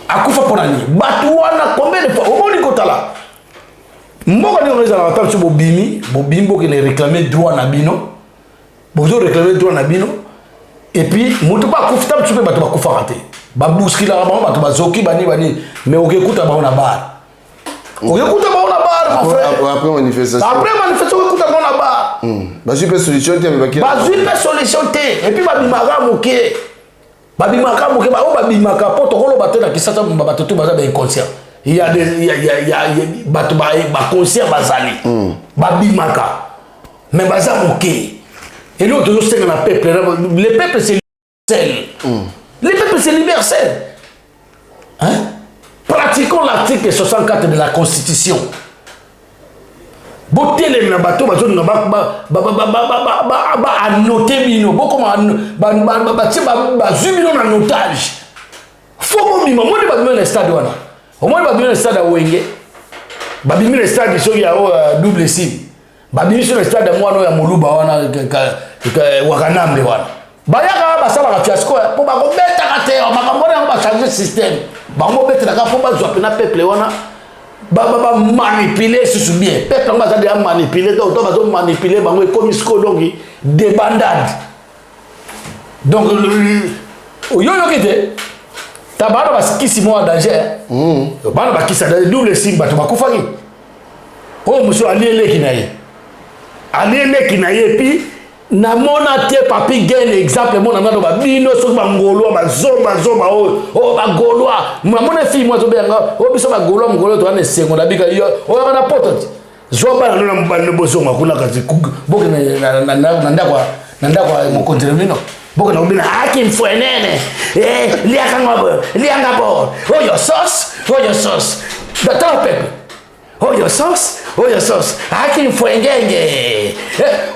akufa ponani batu wana combien de fois omoni kotala mboka ni oneza na table sur bobimi ki ne réclamer droit na bino bozo réclamer droit na bino et puis mutu ba kufa table sur batu ba kufa raté ba buskila ba batu bazoki bani mais okekuta ba na bar okekuta ba na bar mon frère après manifestation okuta ba na bar bazui pe solution te et puis babimaka moke ba o babimaka po tokolo bato na kisasa bato to baza ba inconscient il y a bato ba conscient bazali babimaka mais baza moke et l'autre toujours c'est na peuple le peuple c'est universel pratiquons l'article 64 de la Constitution. Botele na bato bazo na ba annoter bino boko ba zubino na notage faut mo bima mo ba bima na stade wana au moins ba bima na stade Wenge ba bima na stade so ya double sim ba bima na stade mwana ya Moluba wana wakanamle wana bayaka basala ka fiasco po ba ko beta ka te makambo na ba changer système ba mo beta ka po ba zo pena peuple wana ba manipuler sous bien peuple nga za manipuler to ba zo manipuler ba ngo comme sco donc des bandades donc yo kite bana baskisi mo danger bana bakisa danger double signe bato bakufaki o monsieur alieleki na ye puis na mona te papi gain exemple mona ngado ba bino so ba ngolo ba zoba o ba golwa mona fille moi to benga o biso ba golwa ngolo to ane sengo na bika yo o kana poto zoba na mbano bozo makuna kazi boke na ndakwa mo contribino boke na ubina haki mfwenene lianga bo oyo sauce datao pepe oyo sauce haki mfwengenge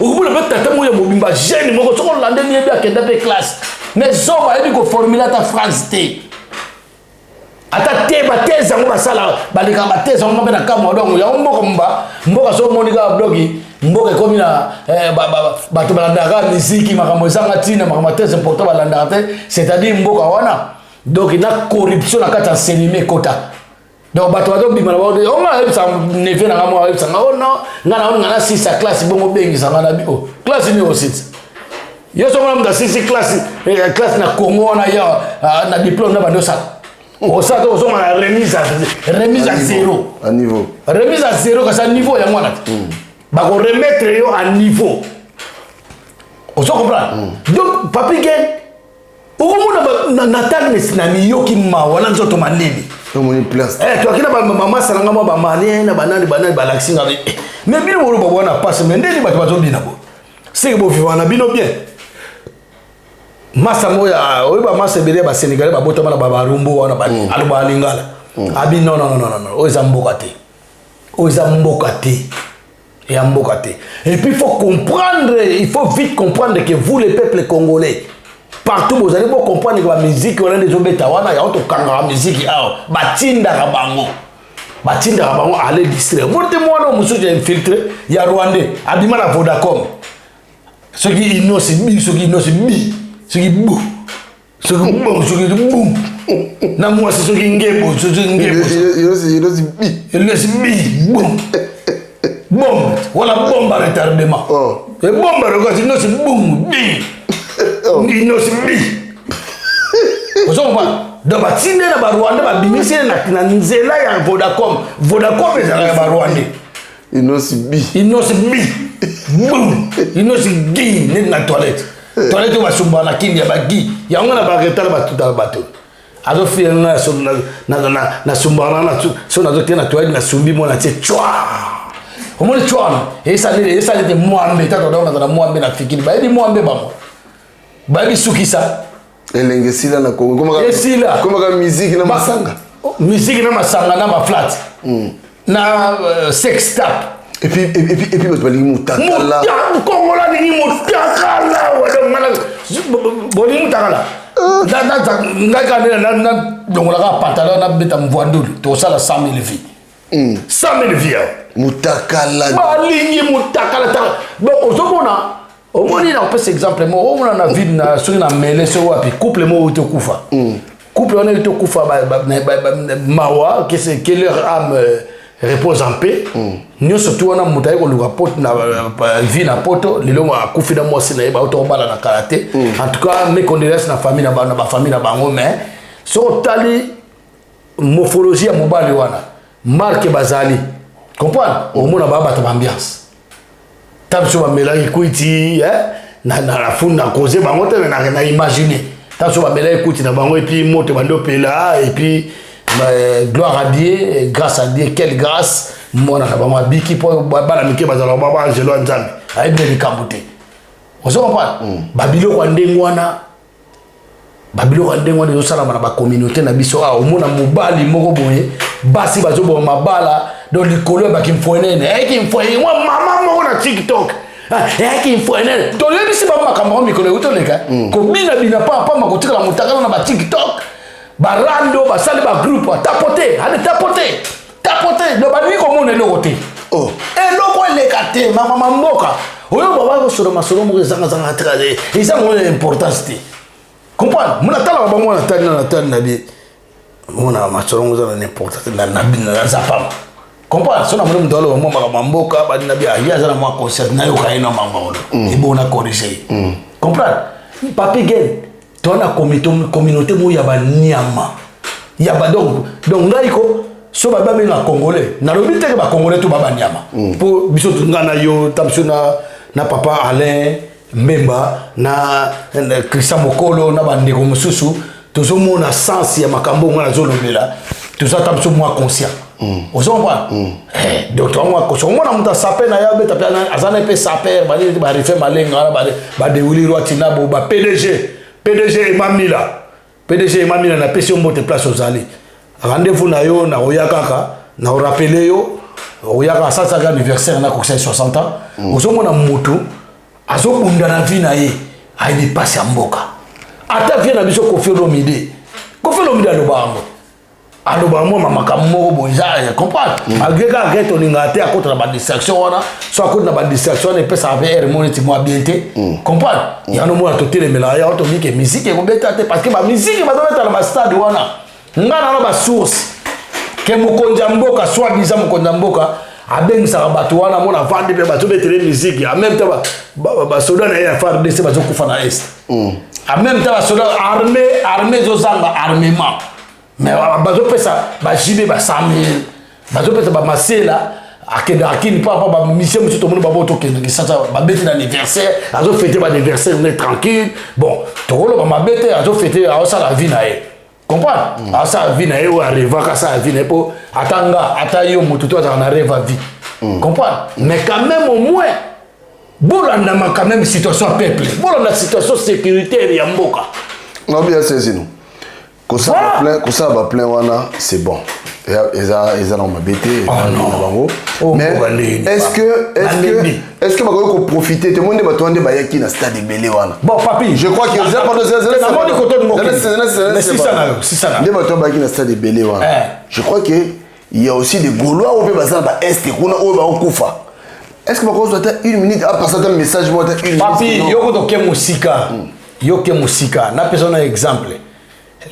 ubule betata moyo mobimba jeune moko soko lande ni ebi akenda pe classe mais zoba ebi ko formula ta France te ata te bateza ngo basala balika bateza ngo bena kama odongo ya mboka so monika blogi mboka komi na bato balandaka miziki makambo ezanga tina makambo très important balandaka te c'est-à-dire mboka wana donc na corruption na kati enseignement kota donc bato bato bima na bato onga ebisa neve na ngamo ebisa no ngana sisa classe bongo bengi sanga na bio classe ni osite yo so ngam da sisi classe na Congo na ya na diplôme na bando sa o sa to so ngana remise à zéro à niveau remise à zéro ka sa niveau ya mwana ba ko remettre yo à niveau o so comprendre donc papi gen okomona na tagnes na miyoki ma wana nzoto manene moni place to akina ba mama salanga mo ba mali na banani ba laxinga mais bino wolo ba wana passe mais ndeni bato bazo bina bo c'est que bo vivant na bino bien masa moya oyiba masa bele ba Sénégalais ba botama na ba rumbo wana ba aloba lingala abi non oza mboka te et mboka te et puis il faut vite comprendre que vous les peuples congolais partout vous allez comprendre que la musique on a des obéta wana ya to kanga musique batinda bango aller distraire monte moi no muso j'ai infiltré ya Rwandais abima na Vodacom ce qui innocent boum na moi c'est ce qui ngebo boum voilà bombe à retardement et bombe regarde non c'est boum innocent vous voyez donc batinde na ba Rwanda ba bimisi na nzela ya Vodacom ezala ba Rwanda innocent gi na toilette va sumba na kindi ya bagi ya ngana ba retala ba tuta bato azo fi na so na sumba na so na zote na toilette na sumbi mo na tie chwa omoni chwa esa de mwambe ta to na mwambe na fikiri ba di mwambe bango ba bi sukisa elenge sila na Kongo comme ka musique na masanga na ba flat na sex tap et puis bato balingi mutakala kongola ni mutakala wado mala boli mutakala ngaka na dongola ka pantalon na beta mvwandulu to sala 100,000 vies 100,000 vies mutakala balingi mutakala ta bon ozomona omoni na opesa exemple mo omona na vie na soki na mele so wapi couple mo to kufa couple on est to kufa mawa que leur âme repose en paix nous surtout on a monté ko luka pot na vie na poto lelo ma kufi na mosi na ba auto bala na karaté en tout cas mes condoléances na famille na ba famille na bango mais so tali morphologie ya mobali wana marque bazali comprendre au monde ba bato ambiance tabso ba melaki kuiti na funda causer bango te na imaginer tabso ba melaki kuiti na bango et puis moto bando pela et puis gloire à Dieu, grâce à Dieu, quelle grâce. Moi, je suis biki pour bala mike bazala baba Angelo Nzambe. Aïe bien les kambote. On se comprend. Babilo kwandengwana. Babilo kwandengwana yo sala na ba communauté na biso a omona mobali moko boye basi bazo bo mabala do likolo ba kimfwenene. Kimfwenene moi mama moko na TikTok. Kimfwenene. Do le bisi ba makambo mikolo utoleka. Ko bina bina pa makotika la mutakala na ba TikTok. Barando basali ba groupe tapoter do bani ko mona lokote eloko elekate mama mboka oyo baba ko solo masolo mo zanga traze isa mo importance te comprendre mona tala ba mona tani na bi mona masolo mo zanga n'importe na bi na zapam comprendre sona mo ndolo mo mama mboka ba na bi ya zana mo concert na yo kaina mama ono e bona corriger comprendre papi gel tona communauté mo ya ba niama ya ba donc ngai ko so ba benga congolais na lobi te ba congolais to baba nyama po biso ngana yo tamso na papa Alain Mbemba na Christian Mokolo na ba ndeko mususu tozo mona sens ya makambo ngana zolobela tozo tamso moi conscient ozomba donc moi conscient mona muta sape na ya beta pena azana pe sape ba refe malenga ba de wili rotina bo ba PDG Mamila na pesi mbote place ozali rendez-vous na yo na oyakaka na rappeler yo oyaka sasa ka anniversaire na koksa 60 ans ozomona mutu azobunda na vie na ye ayi passe mboka ata vie na biso Koffi Olomide aloba mo mamaka moko boza comprendre malgré ka get oninga te akota na ba distraction wana so akota na ba distraction et pesa avec harmonie moi bien te comprendre ya no mo to telemela ya to mike musique ko beta te parce que ba musique ba dona na ba stade wana ngana na ba source ke mukonja mboka soit disant mukonja mboka abengisa bato wana mona vande pe bato betere musique en même temps ba soda na ya faire de ba zo kufa na est en même temps ba soda armée zo zanga armement mais bazo pesa ba jibe ba 100,000 bazo pesa ba masela akenda akini papa ba mission monsieur tout le monde ba boto kenda ki sasa ba bête d'anniversaire azo fêter ba anniversaire on est tranquille bon tolo ba ma bête azo fêter a ça la vie na e comprendre a ça vie na e ou arriva ka ça vie na po atanga atayo mutu to na rêve vie comprendre mais quand même au moins bolanda ma quand même situation peuple bolanda situation sécuritaire ya mboka non bien saisi nous Kosa va plein wana c'est bon. Ils ont ma bêté mais est-ce que va profiter tout le monde va tourner ba yaki na stade belé wana. Bon papi, je crois que ça pendant je crois que il y a aussi des Gaulois au bazar ba est kuna o ba kufa. Est-ce que va cause une minute à passer un message moi une minute. Papi, yoko to ke musika. Yoke musika, na personne un exemple.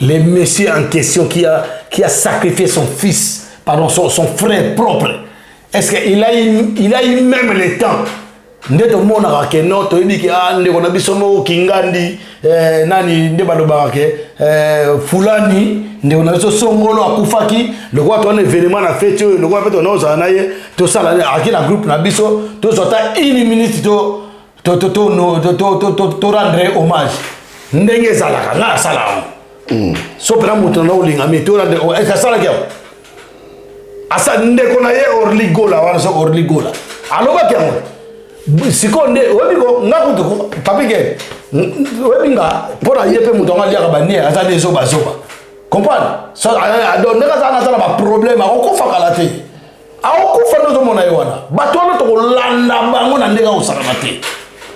Le monsieur en question qui a sacrifié son fils, pardon, son frère propre, est-ce qu'il a eu même le temps de monde à que non, tu dis que on a bisono kingandi nani ne balobaka ke fulani ne on a biso songolo akufaki le quoi ton événement na fête le quoi fait on oza na ye to ça là à la groupe na biso to sota une minute to rendre hommage ndenge zalaka na sala so pela mutu na olinga metora de eka sala kya asa ndeko na ye orligola wana so orligola aloba kya sikonde webiko ngakutu papike webinga pora yepe mutu ngali ya bani asa de zoba comprendre so ado ndeka sana sala ba problème akofa kala te akofa ndo mona yona batwana to landa bango na ndeka osala te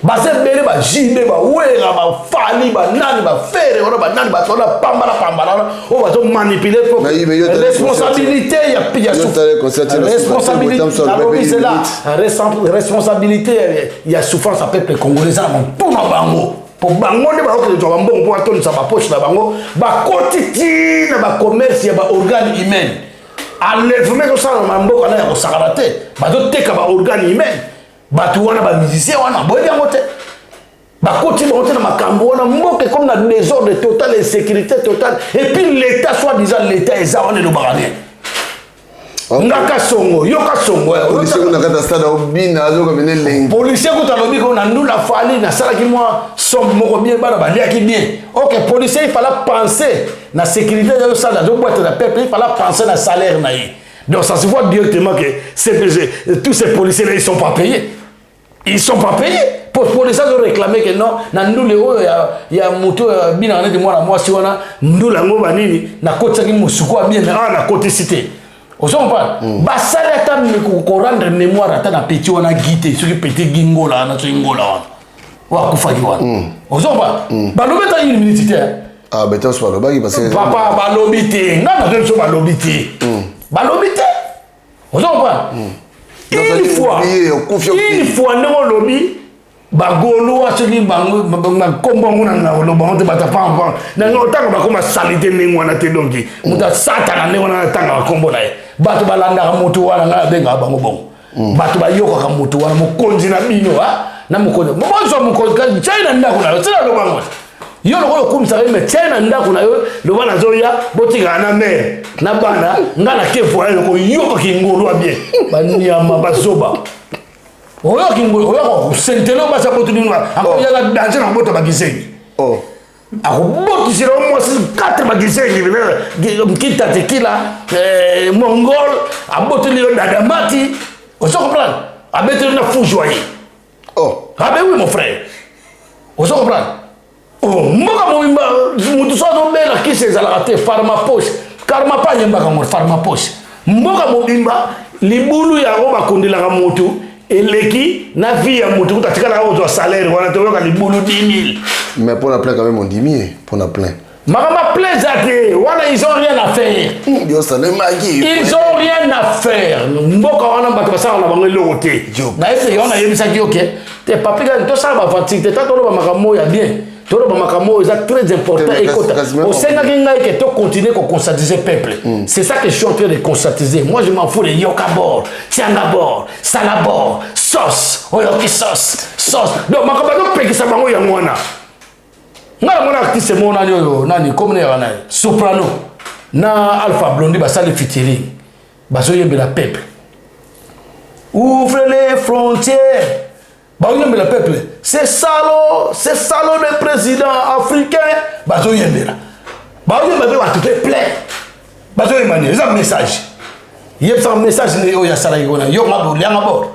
base bere ba jibe ba wera ba fali ba nani ba fere ora ba nani ba tona pambala o ba to manipuler pour responsabilité ya responsabilité ya souffrance à peuple congolais na pour na bango pour bango ne ba ko to bango pour atoni sa ba poche na bango ba kotiti na ba commerce ya ba organe humain enlèvement ça na mboka na ya ko sakarate ba to teka ba organe humain batu wana ba musicien wana boye yango te ba koti ba na makambo wana mboke comme na désordre total et sécurité totale et puis l'état soit disant l'état eza wana no bagane ngaka songo yoka songo policier kuna kata stade obina azoka mene lengi policier ko talobi ko na ndula fali na sala ki moi somme moko bien bana ba liaki bien OK policier il fallait penser na sécurité de ça dans boîte de peuple il fallait penser na salaire na yi donc ça se voit directement que tous ces policiers là ils sont pas payés. Ils sont pas payés. Pour les gens de réclamer que non, na ndule oyo ya moto bina na de moi si wana ndula ngo banini na kotsa ki musuko bien na côté cité. Osons pas. Ba sala ta ko rendre mémoire ata na petit wana guité sur petit gingola na ngola wana. Wa kufaki wana. Osons pas. Ba lobeta une minute. Ah beto so ba parce que papa ba lobité, ngana dem so ba lobité. Ba lobité. Osons pas. Une fois non lobby bagolo asili bango kombo ngona na lobo on te bata pamba na ngota ba koma salite ningwana te donki muta satana ningwana tanga kombo na bato balanda moto wana ngala benga bango bongo bato bayoka ka moto wana mokonzi na bino ha na mokonzi mbozo mokonzi ka China ndako na tsela lo bango yo lokolo kumisa me tiena ndako na yo lo bana zoya botika na mer na bana ngana ke voyer ko yo ki ngolo bien banyama bazoba oyo ki ngolo oyo sentelo basa botuni na akoya la danser na boto bagisengi ako sira au moins 4 bagisengi mkita tequila mongol abotuli yo dadamati on se comprend abeteli na foujoyer abe oui mon frère on se comprend mboka mobimba mutu so azobela kisi ezalaka te farma poche karma pa yembaka ngo farma poche mboka mobimba libulu yango bakondelaka motu eleki na vie ya motu kutatikala ozwa salaire wana toyoka libulu 10 000 mais pour la plein quand même on dit mieux pour la plein makamba plaisate wana ils ont rien à faire ils ont rien à faire mboka wana bato basala na bango eloko te na ese yona yebisaki oke te papika tosala bavantique te tatoloba makambo ya bien toloba makambo est très important et au Sénégal il faut continuer à conscientiser le peuple. C'est ça que je suis en train de conscientiser. Moi je m'en fous de yokabor, tiangabor, salabor, sauce, oyoki sauce. Donc makambo peki sa bango ya mwana. Ngala mwana artiste mona nyo nani comme ne yana soprano na Alpha Blondy basali featuring. Baso yembela peuple. Ouvre les frontières. Le peuple, c'est salaud de président africain. Bazo yembera. Bazo yembera tout est plein. Bazo yembera, ils ont un message. Il y a un message de Yassara Yona. Yo mabo, lianga bord.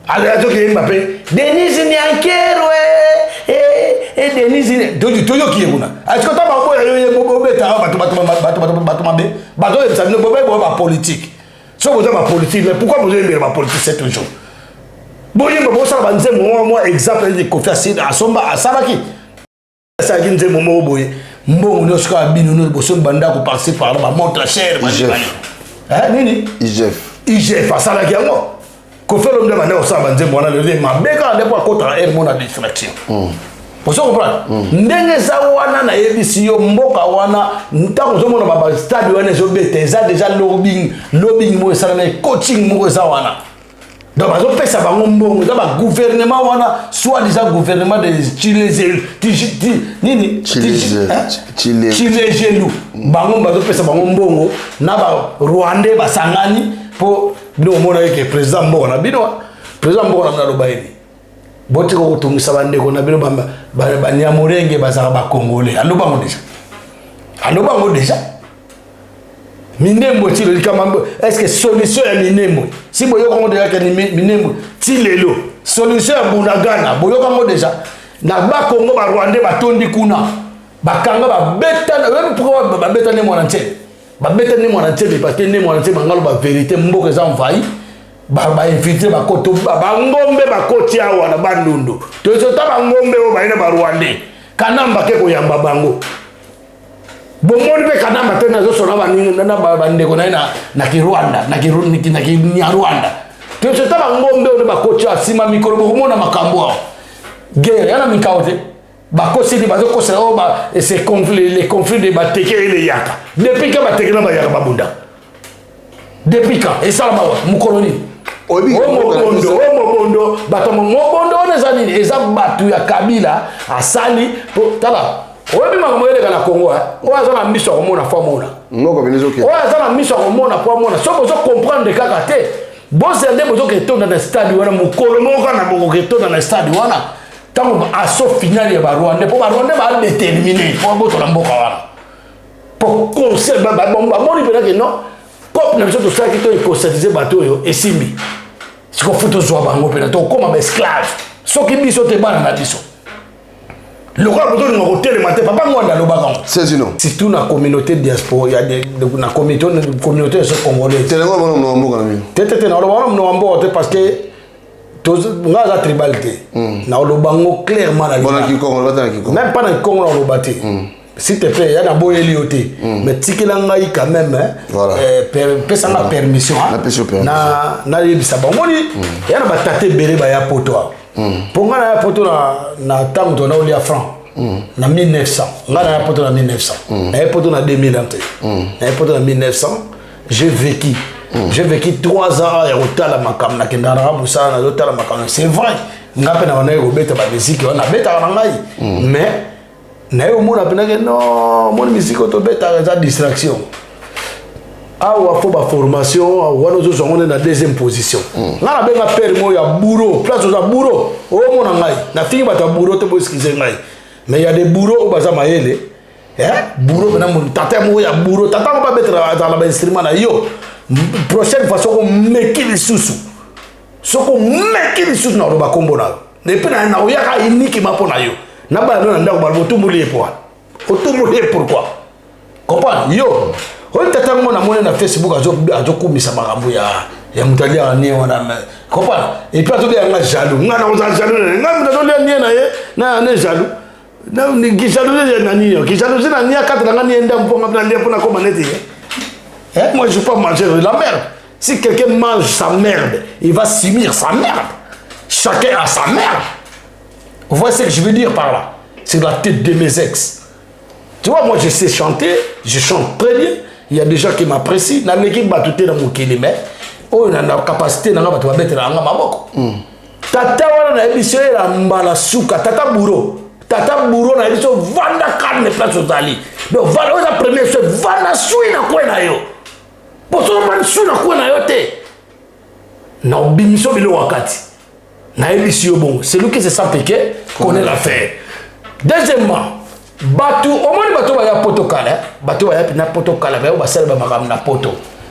Allez, à tout qui m'appelle. Denise Nyankero, et Denise. Toyo qui est bon. Est-ce que tu as un peu de bazo yembera politique. Si vous avez ma politique, mais pourquoi vous avez ma politique c'est toujours? Boye mbo ça va nze moi exemple de confiance à somba à sabaki ça qui nze mo boye mbo no ska binu no boso banda ko passer par là montre cher nini IGF à salaki yango ko fait l'homme de manda ça va nze mo na le ma beka de kwa kota er mo na distraction boso comprendre ndenge za wana na yebisi yo mboka wana ntango zo mona ba stade wana zo bete za déjà lobbying mo ça na coaching mo za wana. Donc, ça va un gouvernement, soit déjà gouvernement de Chile, Rwandais, Basangani, pour nous, le président Mbona, président Mbona, Botiko Tung Savande, on a bien Banyamorenge, Bazaraba Congolais. Allo déjà. Minembo tilo likamambo est-ce que solution ya minembo si boyo kongo déjà que minembo tilelo solution ya bunagana boyo kongo déjà na ba Congo ba Rwandais batondi kuna bakanga ba betana même pourquoi ba betane mwana ntse ba betane mwana ntse parce que ne mwana ntse mangalo ba vérité mboka za envahi ba infiltrer ba koto ba ngombe ba koti awa na bandundu to so ta ba ngombe o ba ina ba Rwandais kanamba ke ko yamba bango bomoni be kanamba tena zo sona baninga na bandeko na ki Rwanda na ki Rwanda to se taba ngombe o ba kocha sima mikolo bomona makambo guerre yana mikaote ba kosi di bazo kosa o ba ces conflits les conflits de bateke et les yaka depuis que bateke na ba yaka babunda depuis quand et ça ba mukoloni Omobondo bato mobondo onezani eza batu ya Kabila asali tala oyebi makambo eleka na Congo oyo aza na miso ya komona fo amona oyo aza na miso ya komona po amona soki ozo comprendre kaka te bozende bozoketonda na stade wana mokolo moko na bokoketonda na stade wana ntango aso finale ya barwandais mpo barwandais badetermine mpo botola mboka wana po conseil bamoni mpenake non pop na biso tosalaki to ekonsatize bato oyo esimbi sikofu tozwa bango mpena tokóma baesclave soki biso te bana na biso lokola botolinga kotelema te papa ngwanda alobaka ngo surtout na communauté diaspora ya na communauté so congolaise telengo bana mno mboka na mino tete na oloba mno mboka te parce que nga za tribalité na oloba ngo clairement na bona kikongo batana kikongo même pas na kikongo na oloba te s'il te plaît ya na boyeli yo te mais tikela ngai quand même pesa nga permission na yebisa bangoni ya na batate bere ba ya poto ponga na poto na tango to na olia franc na 1900 nga na poto na 1900 na poto na 2000 na poto na 1900 j'ai vécu 3 ans à Rotala Makam na kendara busana na Rotala Makam c'est vrai nga pe na wana ko beta ba musique on a beta na ngai mais na yo mona penake non mon musique to beta za distraction awa faut ba formation wana zo zongo na deuxième position ngana benga père mo ya bourreau place za bourreau o mona ngai na fini bata bourreau to bo skize ngai mais il y a des bourreaux baza mayele bourreau bena mon tata mo ya bourreau tata ko ba betra dans la instrument na yo prochaine fois soko meki lisusu soko meki lisusu na ba kombo na ne pena na oya ka unique mapo na yo na ba na ndako ba botumuli epoa otumuli pourquoi comprendre yo on tata mo na mona na Facebook azo kumisa makambo ya mutalia ni wana comprendre et puis azo ya nga jaloux nga na oza jaloux nga mutazo lia ni na ye na jaloux na ni jaloux na ni yo jaloux na ni akata nga ni enda mponga na lia pona ko maneti moi je peux pas manger la merde si quelqu'un mange sa merde il va subir sa merde chacun a sa merde vous voyez ce que je veux dire par là c'est la tête de mes ex tu vois moi je sais chanter je chante très bien il y a des gens qui m'apprécient dans l'équipe batute dans mon kilomè oh na capacité na ba to bettre na maboko tata wana na ebiso la mbala suka tata bourreau na ebiso vanda carne place ozali donc vanda oza premier chose vanda sui na kwa na yo boso man sui na kwa na yo te na obimiso bilo wakati na ebiso bon c'est lui qui se sent piqué connaît l'affaire deuxièmement batu omoni bato ba ya poto kala bato ba ya na poto kala ba basala ba makam na poto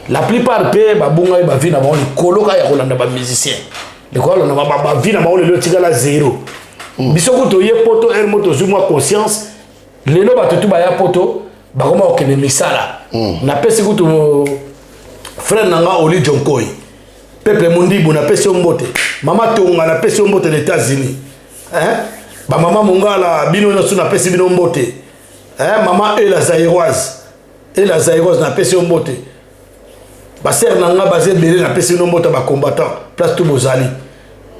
la plupart pe ba bunga ba vina ba oni koloka ya kolanda ba musicien le ko na ba vina ba oni le tigala zéro biso ko to ye poto er moto zuma conscience lelo bato tu ba ya poto ba koma okene misala na pesi ko to frère nanga oli jonkoi peuple mundibu na pesi ombote mama tonga na pesi ombote les États-Unis ba mama mongala bino na suna pesi bino mbote mama la zairoise na pesi mbote ba ser na nga basé belé na pesi bino mbote ba combattant place tout bozali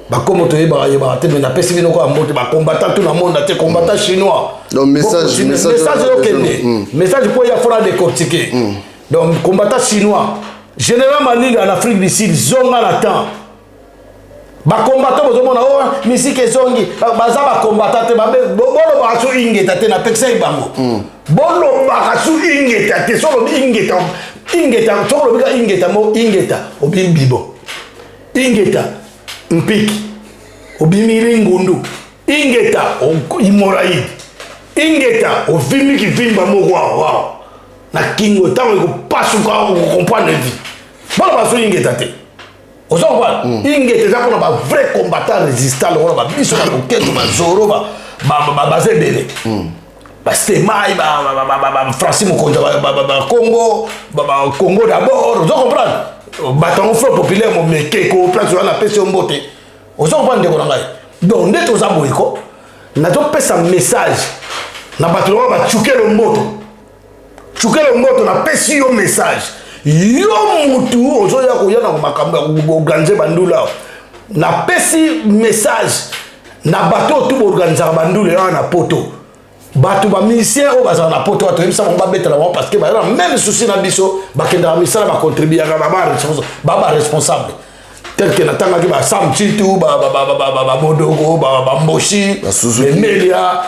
ba komo to yeba te na pesi bino ko mbote ba combattant tout na monde te combattant chinois donc message message pour ya fora décortiquer donc combattant chinois généralement en Afrique du Sud zonga la temps ba combattant bozomona o musique ezongi baza ba combattant te babe bolo ba su ingeta te na peksa ibango bolo ba su ingeta te solo ingeta solo bika ingeta mo ingeta obimbibo ingeta mpiki obimiri ngundu ingeta imoraid ingeta ovimi kivimba mo wa na kingo tawo ko pasuka ko comprendre vie bolo ba su ingeta te aux hommes, il y a un vrai combattant résistant, il y a un zoro, basé belé. C'était Maï, Francis Mokonja, Congo, Congo d'abord, vous comprenez? Bâton front populaire, mais Keko, place sur la pêche en beauté. Vous comprenez? Donc, nous sommes à Boïko, nous avons fait un message. Nous avons chuké le moto. Chuké le moto, nous avons fait un message. Yo mutu ozoya koyana ko makamba organiser bandula na pesi message na bateau tout organiser bandula na poto bateau ba musicien o baza na poto to imsa ba betela parce que ba même souci na biso ba kenda misala ba contribuer ba responsable tel que natanga ki ba Sam Chitu ba Bodogo ba Mboshi les Melia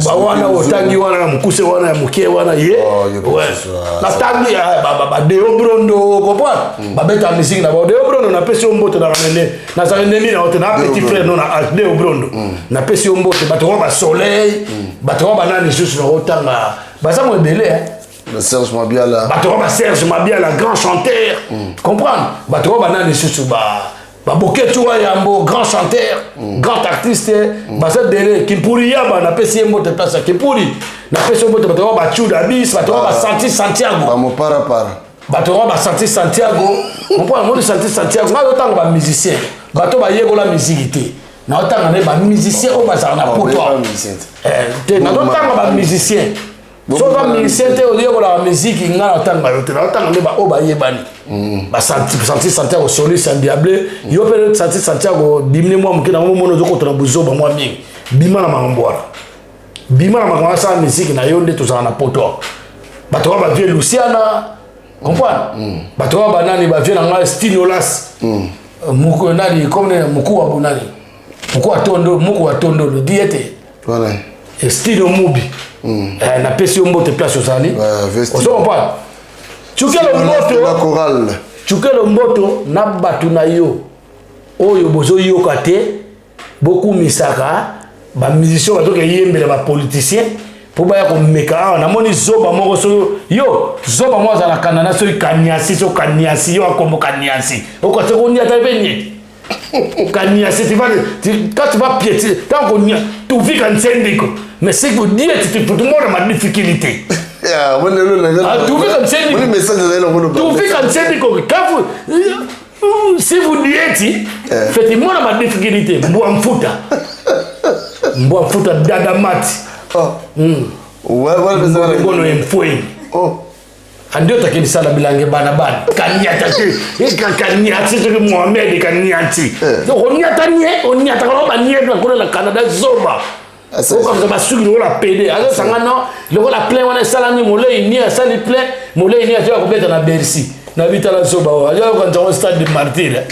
ba wana otangi wana na mukuse wana ya mukie wana ye na tangi ba Deo Brondo comprendre ba beta musique na ba Deo Brondo na pesi ombote na nene na za nene na otena petit frère non na Deo Brondo na pesi ombote ba to ba soleil ba to ba nani juste na otanga ba za mo belé le Serge Mabiala ba to ba Serge Mabiala grand chanteur comprendre ba to ba nani juste ba Boketua Yambo, grand chanteur, grand artiste, basa délai, Kimpuri Yaba, na pesi mbote place Kimpuri, na pesi mbote bato ba Chuda bis, bato ba Santi Santiago. Ba mo para. Bato ba Santi Santiago, on peut mo Santi Santiago, na otanga ba musicien, bato ba yego la musique na otanga ne ba musicien o ba za na poto. Te na otanga ba musicien. So ba musicien te o yego la musique nga otanga yote, na otanga ne ba o ba yebani. Ba Santi Santiago soli sandiable yo pe Santi Santiago dimne mo mukina mo mono zoko tona buzoba mo mingi bima na mangambwara sa musique na yo nde tozana na poto bato ba vie Luciana comprendre bato ba nani ba vie na nga Stinolas muko nani comme muku wa bonani muku wa tondo le diete voilà style mobi na pesi mbote place osali osompa chukelo mboto na batu na yo oyo bozo yoka te beaucoup misaka ba musicien bato ke yembela ba politicien po ba ya ko meka na moni zoba moko so yo zoba mo za la kanana so kanyasi yo akombo kanyasi oko te ko nia ta benye kanyasi quand tu vas piétiner tant qu'on tu vis quand c'est mais c'est que dire tu tout le monde a ma difficulté tu vis quand c'est tu vis quand c'est si vous dites faites moi ma difficulté mfuta dada mati ngono emfoi andio takeni sala bilange bana kanyata te kanyati te Mohamed kanyati onyata ko ba nie na la Canada zoba o comme ça sugi la PD alors sangano le la plein wana sala ni molei ni sali plein molei ni atia ko beta na Bercy na vita la zoba wa atia ko ntango stade de Martyr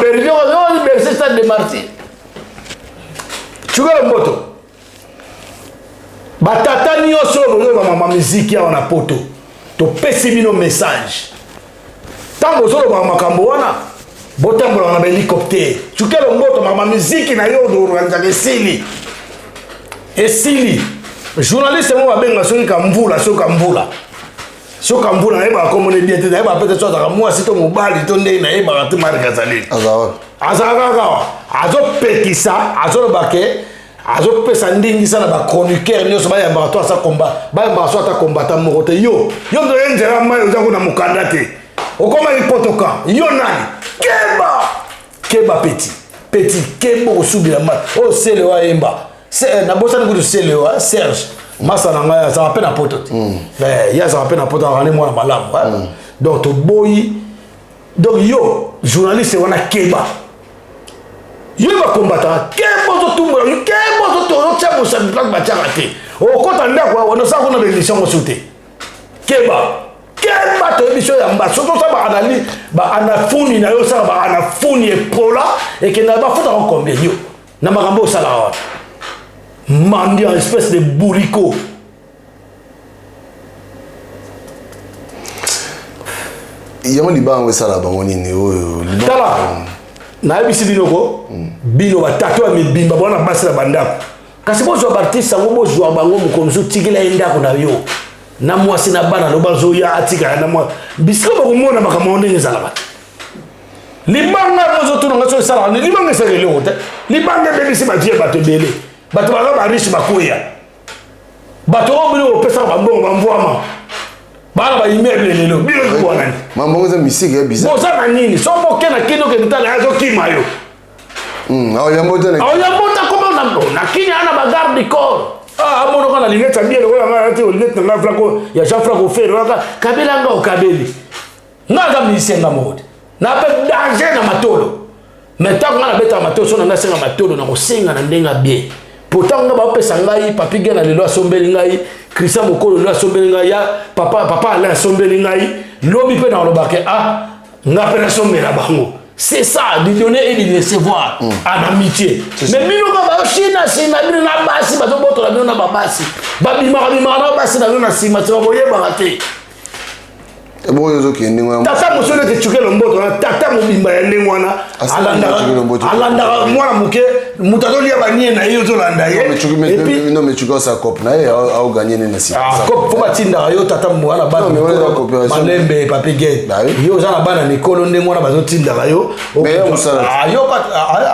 Bercy o Bercy stade de Martyr chugala mboto batata ni osobo lo ba mama muziki ya wana poto to pesi bino message tango solo ba makambo wana botambola na helicopter chukelo mboto mama muziki na yo do ranja esili journaliste mo babenga soki kamvula na eba komone bien te na eba peut-être soit ka moi sito mobali to ndei na eba ka marka zalini azaka azo pekisa azo bake azo pesa ndingi sana ba chroniqueur nyoso ba yamba to asa combat ba yamba so ata combattant moko te yo ndo enjera mai oza kuna mukanda te okoma ipotoka yo nani keba petit kebo osubila ma o sele wa yemba c'est na bosa ngo sele wa Serge masa na ngaya ça appelle na poto ya ça appelle na poto rane moi malamu donc to boy donc yo journaliste wana keba yo ba combattant kebo to tumbo kebo to chamo sa black ba chakate o kota ndako wana sa kuna bénédiction mo soute keba to émission ya mba soto sa ba anali ba anafuni na yo sa ba anafuni e pola et que na ba fota en combien yo na makambo sala wa mandi en espèce de bourrico yamo libango sala bango nini oyo tala na ebisi binoko bino batatu ya mibimba bona basi na bandako kasi bozwa bartiste sango bozwa bango mokomzo tikila endako na yo na mwasi na bana lo bazo ya atika na mwa bisiko bakomona makambo ndenge ezala bana libanga bozo tuna ngaso sala ni libanga esalele ote libanga bebisi batie bato bele bato ba riche bakoya bato obili opesa bambongo bamvwama bana ba immeuble lelo bino ko wana mambo za misiki ya bizarre boza na nini so boke na kino ke ntala yazo kimayo yambota comme na kinya ana ba garde corps amono kana lingeta bien ko nga ati olnet na flako ya Jean Franco Ferro ka kabela nga okabeli nga misenga mode na pe danger na matolo mais tant nga na beta matolo so na senga matolo na ko senga na ndenga bien pourtant nga ba pesa ngai papi gena lelo asombeli ngai Christian Mokolo lelo asombeli ngai ya papa ala asombeli ngai lobi pe na lobake nga pe na sombela bango. C'est ça, de donner et de recevoir en amitié. Mais nous, on Chine, c'est la base, la base. Tata monsieur le tuer le mboto, tata mobimba ya ndengwana alanda mwana muke mutadoli ya banie na yo to landa ye et puis non mais tu gosses sa cop na ye a gagné na si cop pour batinda yo tata mwana ba malembe papi gate yo za na bana nikolo ndengwana bazo tinda yo mais musala yo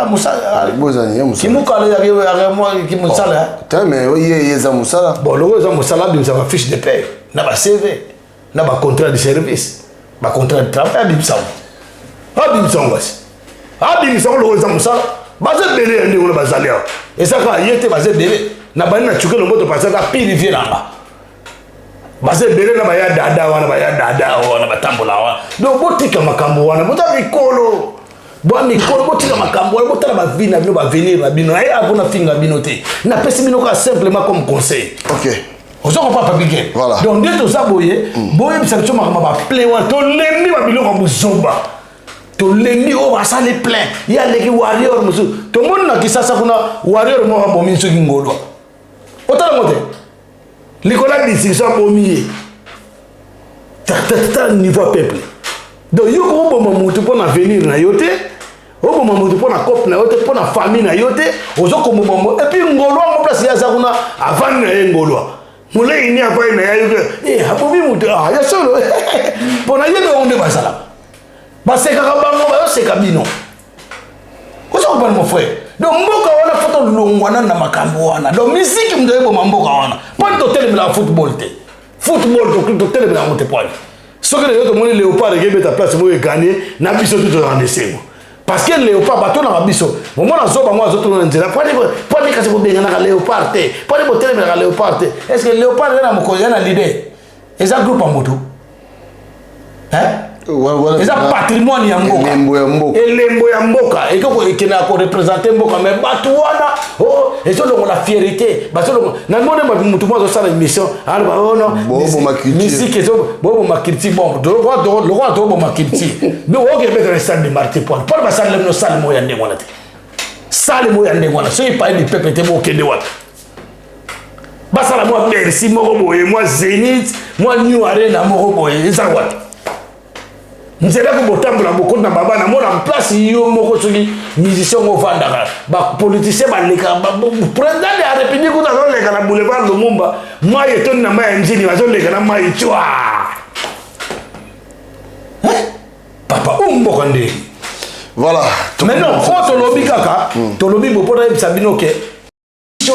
musala bozani ya musala kimukala ya moi kimusala ta mais ye za musala bon lo za musala bi ça va fiche de paie na ba CV na ba contrat de service ba contrat de travail abimsam lo za musala baze bele ndi wala bazalia esaka yete baze bele na bani na chukelo moto pasaka pili vienanga baze bele na baya dada wana batambola wana donc botika makambo wana bota mikolo botika makambo wana bota ba vina bino ba venir na bino ai abona finga bino te na pesi bino ka simplement comme conseil. OK. On s'en pas bien. Voilà. Donc dès que ça boye bisa to makama ba plein wa to lendi ba biloko muzomba. To lendi o ba ça les plein. Ya leki warrior musu. To mona ki sasa kuna warrior mo ba bomi so ngolo. la montée. L'école distinction au milieu. T'as niveau peuple. Donc yo ko bon moto pour avenir na yote. O bon moto pour na couple na yote, pour na famille na yote. Ozo ko momo et puis ngolo en place ya zakuna avant na ngolo. Mule ini apa ina ya yo. Hapo bi moto ya solo. Pona yendo onde basala. Baseka ka bango ba yo seka bino. Kosa ko ban mon frère. Donc mboka wana foto longwana na makambo wana. Donc musique mdoyebo mamboka wana. Pas to tele la football te. Football to tele la monte point. Ce que les autres moni léopard et ta place moi gagner na biso tout en décembre. Parce que léopard bateau na biso. Moment na zoba moi autres na nzela. Pas de kasi ko benga na léopard te. Pas de tele na léopard te. Est-ce que léopard na moko yana l'idée? Eza groupe en moto. Hein? Eza patrimoine ya mboka. Elembo ya mboka. Et ko ekena ko représenter mboka mais bato wana oh ezo longo la fierté. Bato longo na mone ba mutu mo zo sala émission. Ah ba oh non. Bobo makirti. Musique ezo bobo makirti bon. Le roi bobo makirti. Mais o ke mettre un salle de Martin Paul. Paul ba salle no salle mo ya ndengwana te. Salle mo ya ndengwana. So il parle du peuple te mo kende wat. Ba sala mo merci mo boye moi Zénith, moi New Arena mo boye eza wat. Nous avons beaucoup de baba na mona place yo moko soki musicien ngo vandaka ba politicien ba leka président de la république ko na leka na boulevard Lumumba moi yeton na ma njini ba zo leka na mai chwa papa umbo kande voilà maintenant quand on lobi kaka to lobi bo pona sabino ke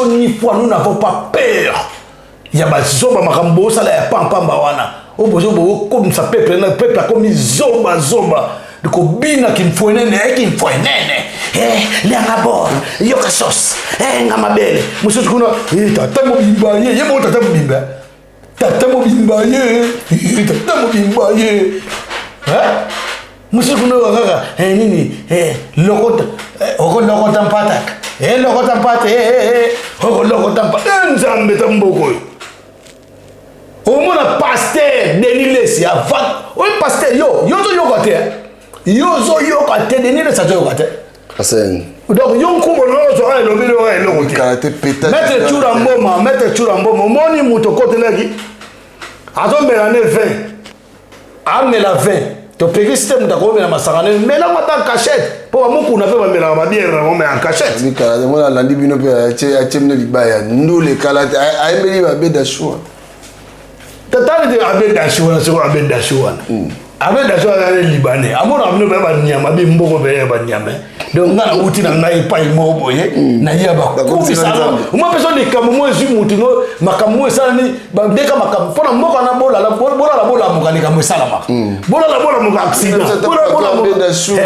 ni fois nous n'avons pas peur ya ba zoba makambo sala ya pam wana o bozo bo comme ça peuple comme zoba de ko bina kimfwenene lenga bon yoka sauce ngama bele mususu kuna tata mo bimba ye mo tata mo bimba ye mususu kuna kaka nini lokota lokota mpatak lokota mpate lokota mpate nzambe tamboko au moins le pasteur Denis Lessi avant oui pasteur yo zo yokote Denis Lessi zo yokote asen donc yon kubo no zo ay lo bino ay lo karate pétage mettre churamboma moni muto kote lagi azo melane 20 amela 20 to peki système da ko mela masangane mela mata cachette po amuku na pe ba mela ba bière na en cachette ni karate mona landi bino pe achemne libaya ndule karate ay meli ba beda shua tatali de abedashuana so abedashuana abedashuana le libanais amona abno ba nyama bi mboko be ba nyama donc ngana uti na ngai pa imo boye na yaba ko bisalo uma peso de kamumo zu mutu no makamu esani ba ndeka makamu pona mboko na bola mukani kamu salama bola muka accident bola abedashu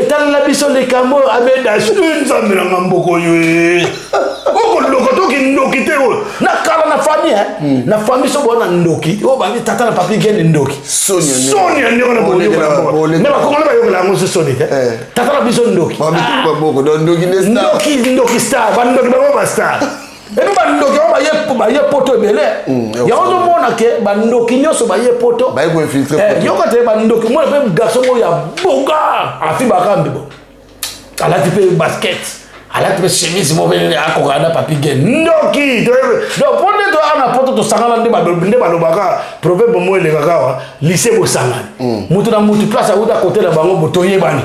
tala biso de kamu abedashu nzamira ngamboko yo oko lokoto ki ndokite na kala na famille na famille so bona ndoki o ba tata na papi gene ndoki Sonia ndiko na boli ne ba ko ba yo la mo Sonia tata na biso ndoki ba boko ndoki star ba ndoki ba star e ba ndoki ba ye poto bele ya ozo mona ke ba ndoki nyoso ba ye poto ba ko infiltrer yo ko te ba ndoki mo pe garçon mo ya boga afi ba kambi bo ala tipe basket ala tipe chemise mo be akokana papi gen ndoki donc pone to ana poto to sangala nde ba lobaka proverbe mo ele kaka lycée bo sangana mutu na mutu place abuda côté na bango botoye bani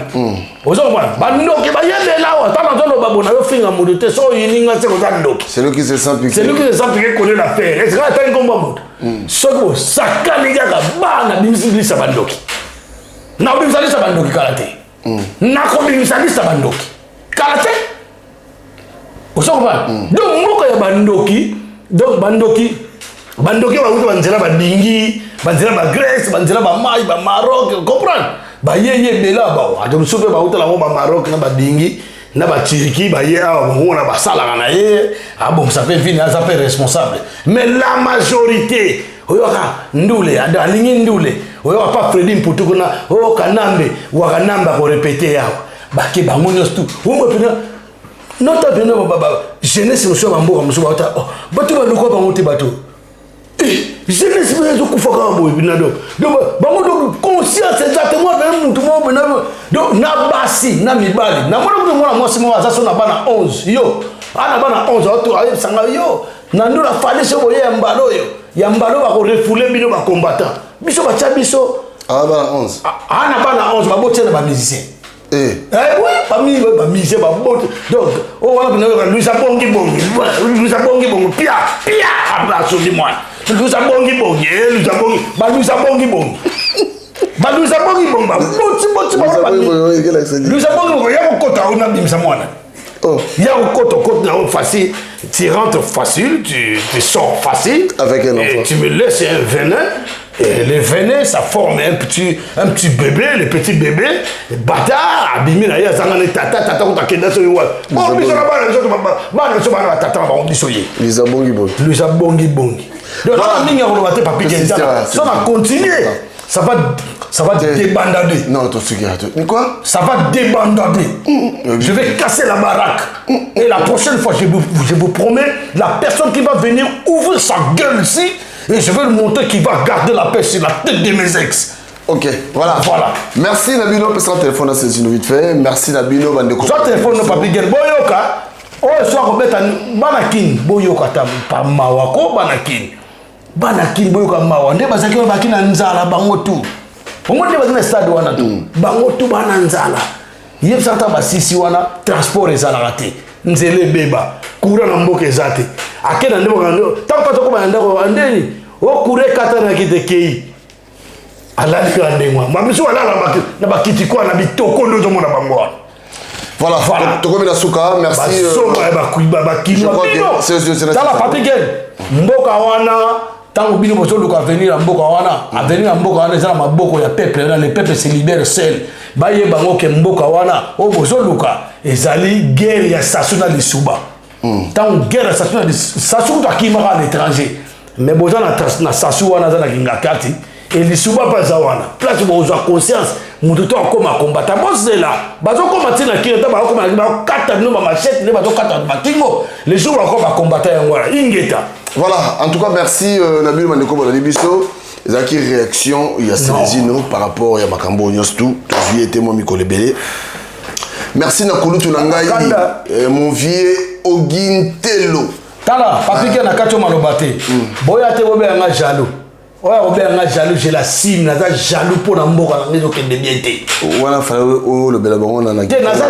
ozo ba ndoki ba yende lawa tana to ba bona yo finga mutu te so yininga se ko ndoki c'est lui qui se sent piqué connaît l'affaire est-ce que attends comme mutu so ko sakali yaka bana bimisi ba ndoki na bimisi ba ndoki karate na ko bimisi ba ndoki karate osoko donc moko ya bandoki donc bandoki ba uto banzela ba dingi banzela ba Grèce banzela ba Mali ba Maroc comprendre ba yeye bela ba ado supe ba uto la ba Maroc na ba dingi na ba Turquie ba ye a na ba sala na ye bon ça fait venir ça fait responsable mais la majorité oyoka ndule ado alingi ndule oyoka pas Freddy Mputu na kanambe wa kanamba ko répéter yao ba ke ba ngonyos tout o pena nota bino baba jeunesse monsieur mambo monsieur bata bato ba loko ba ngote bato jeunesse bezo kufaka bo binado donc ba ngodo conscience exactement be mutu mo binado donc na basi na mibali na mona ko mona mwasi mo azaso na bana 11 yo ana bana 11 auto aye sanga yo nando la fallait ce boye ya mbalo ba ko refouler bino ba combattant biso ba tia biso bana 11 ana bana 11 ba botia na ba musicien oui ba musicien ba bot donc on va que Louis Abongi bongo pia abra so di moi Louis Abongi bongo ba Louis Abongi bongo ya kokota ona bimisa mwana ya kokota facile tu rentres facile tu sors facile avec un enfant et tu me laisses un venin et le venin ça forme un petit bébé le petit bébé bâtard abimi na ya zangana tata ko takenda so yo bon biso na bana so bana tata ba on biso ye Luisa bongi donc là minga on va te papier ça va continuer ça va débandader. Non, toi, quoi? Ça va débandader. Je vais casser la baraque. Et la prochaine fois, je vous promets, la personne qui va venir ouvrir sa gueule ici, et je vais lui montrer qu'il va garder la paix sur la tête de mes ex. Ok, voilà. Merci Nabino, parce que téléphone c'est vite fait. Merci Nabino, Bandeko. Soit téléphone, papi gueule, boyoka. Oh, soit remettre banakin, boyoka tam, pa mawako, banakin boyoka mawa. Nde bazaki bakina nzala bango tu. Omonde bazina stade wana tu. Bango tu bana nzala. Yeb sata basisi wana transport ezala raté. Nzele beba. Kura na mboka ezate. Akena ndemo kando. Tampa to koma ndako andeni. O kure kata na kitekei. Alali ka ndengwa. Mabiso alala na bakiti kwa na bitoko ndo mona bango. Voilà. Toko bila suka, merci. Soma ba kuiba ba kino. C'est la fatigue. Mboka wana tant que vous voulez venir à Mboka wana, venir à Mboka wana, ça ma boko ya peuple, le peuple se libère seul. Baye bango ke Mboka wana, o bozoluka, ezali guerre ya Sassou na Lisuba. Tant guerre Sassou na Sassou to akimaka à l'étranger. Mais boza na Sassou wana za na kingakati, et Lisuba pa za wana. Place bozo conscience, mutu to akoma combattre. Bozela, bazo combattre na kireta ba koma ba kata no ba machette, ne bazo kata ba kingo. Les jours encore ba combattre ya ngora. Ingeta. Voilà, en tout cas, merci Nabil Mandeko Boladibiso. Zaki réaction, il y a Célésino par rapport à Makambo Nyostou. Tu étais mon Mikolebele. Merci Nakulu Tunangai, mon vieux Ogintelo. Tala, papi qui a nakacho malobate. Boya te obe anga jaloux. Oya obe anga jaloux, j'ai la cime, naza jaloux pour namboka na ngezo kende bienté. Wana fa o le belabango na naki. Te naza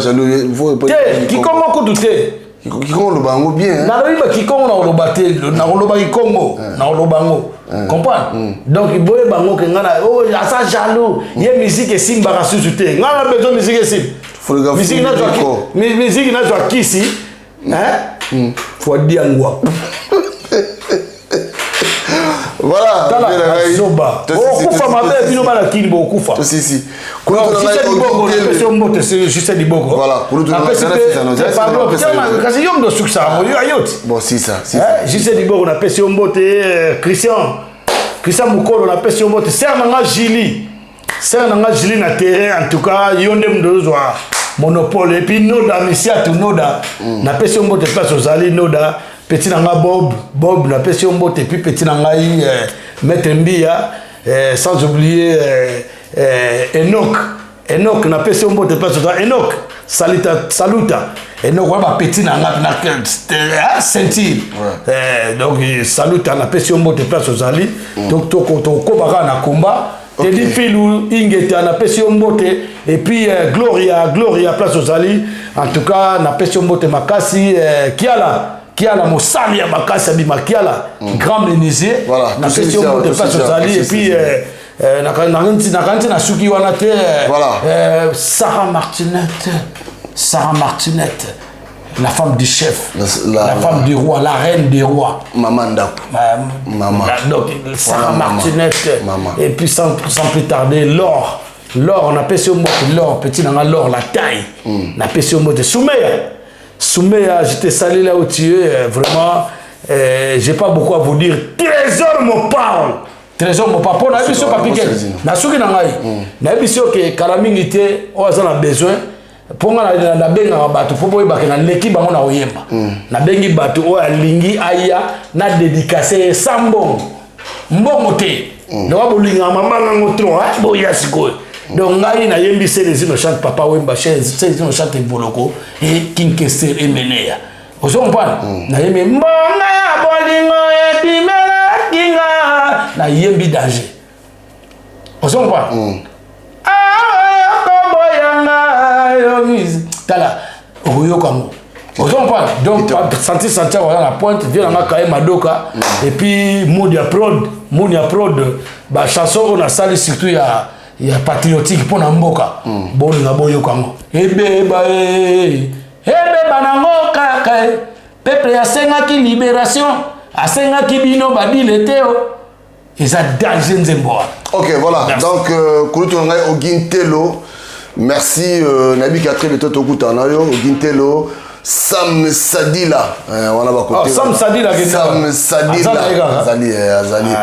jaloux. Te, qui comment ko douter? Kikongo lo bango bien. Na loba kikongo na loba te, na loba kikongo, na loba bango. Comprends? Donc boye bango ke ngana oh asa jaloux, ye musique simba ka susute. Ngana besoin musique sim. Musique na zo musique na zo kisi. Hein? Faut dire ngwa. Voilà. Zoba. Oh kufa mabe bino bana kinbo kufa. To si. Voilà. Bon, si ça. Juste du bon, on appelle si on botte Christian Moukolo, on appelle si on botte. C'est un Gili. C'est un Gili na terrain, en tout cas, yonde mdozo monopole. Et puis, Noda, Messia, tout Noda. On appelle si on botte place aux alliés, Noda. Petit nanga Bob, on appelle si on botte. Et puis, petit nanga Maître Mbia. Sans oublier Enoch n'a pas si on peut passer Enoch saluta Enoch va petit na sentir donc saluta n'a pas si on peut passer aux alliés donc to kobaka na combat te dit filou ingeta na pas si on peut et puis Gloria place aux alliés en tout cas n'a pas si on peut makasi Kiala Mosali ya makasi bi makiala grand menuisier na question de place aux alliés et puis na suki wana te Sarah Martinette la femme du chef la femme du roi la reine des rois maman donc Sarah Martinette et puis sans plus tarder l'or on appelle ce mot l'or petit dans l'or la taille on appelle ce mot de Soumeya, je t'ai salé là où tu es, vraiment, j'ai pas beaucoup à vous dire. Trésor me parle. On a vu ce papier. Na souki na ngai. Na vu ce que Kalamingité, on a besoin. Pour na benga bato, pour boy bakena l'équipe bango na oyemba. Na bengi bato o alingi aya na dédicacé sambo. Mbongo te. Na wa bolinga mama ngo tro, boya siko. Donc ngai na yembi Célestine chante Papa Wemba Célestine chante Boloko et King Kester et Menea. Vous comprenez? Na yembi mbonga ya bolingo et timela kinga na yembi danger. Vous comprenez? Tala, Oyo Kango. Vous comprenez? Donc, sentir voilà la pointe, vient dans ma Madoka, et puis Mounia Prod, bah chanson on a sali surtout il y a patriotique pour Namboka. Bon, na Boyo Kango. Ebe banango kaka, peuple a senga ki libération, a senga ki bino badi leteo. Et ça danger nzemboa. Ok, voilà. Merci. Donc, Kouloutonga Ogintelo. Merci Nabi Catherine de Tokuta Nayo Ogintelo Sam Sadila on a pas Sam Sadila Sam Sadila Azali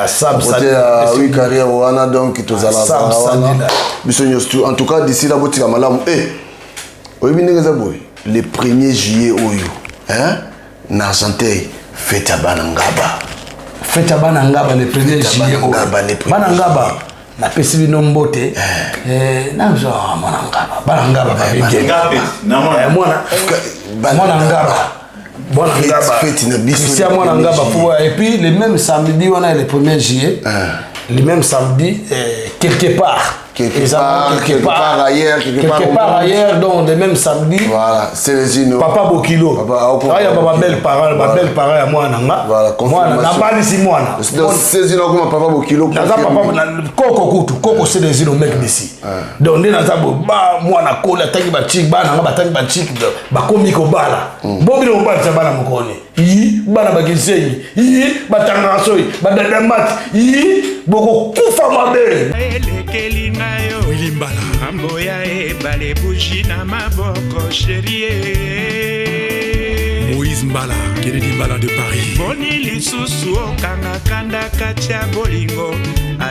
Sam Sadila oui carrière wana donc tozala Sam Sadila en tout cas d'ici la boutique à malamu oyebi ndenge boy le 1er juillet oyo na santé fête à Banangaba le 1er juillet Banangaba na pesi bino mbote na zo mwana ngaba fête na biso c'est mwana ngaba pour et puis le même samedi on a le 1er juillet le même samedi quelque part ailleurs donc le même samedi voilà c'est les ino Papa Bokilo aya baba belle parole à moi nanga moi na bali si moi donc c'est ino comme Papa Bokilo na koko c'est les ino mec d'ici donc ndina zabo ba moi na kola tangi ba chik ba nanga batangi ba chik ba komi ko bala bobilo ba tsa bana mokone yi bana ba kisenyi yi batanga soi ba dadamat yi boko kufa mabe Willy Mbala Amboya ebale bougie na maboko chérie Moïse Mbala Kennedy Mbala de Paris Boni lisusu okanga kanda katia bolingo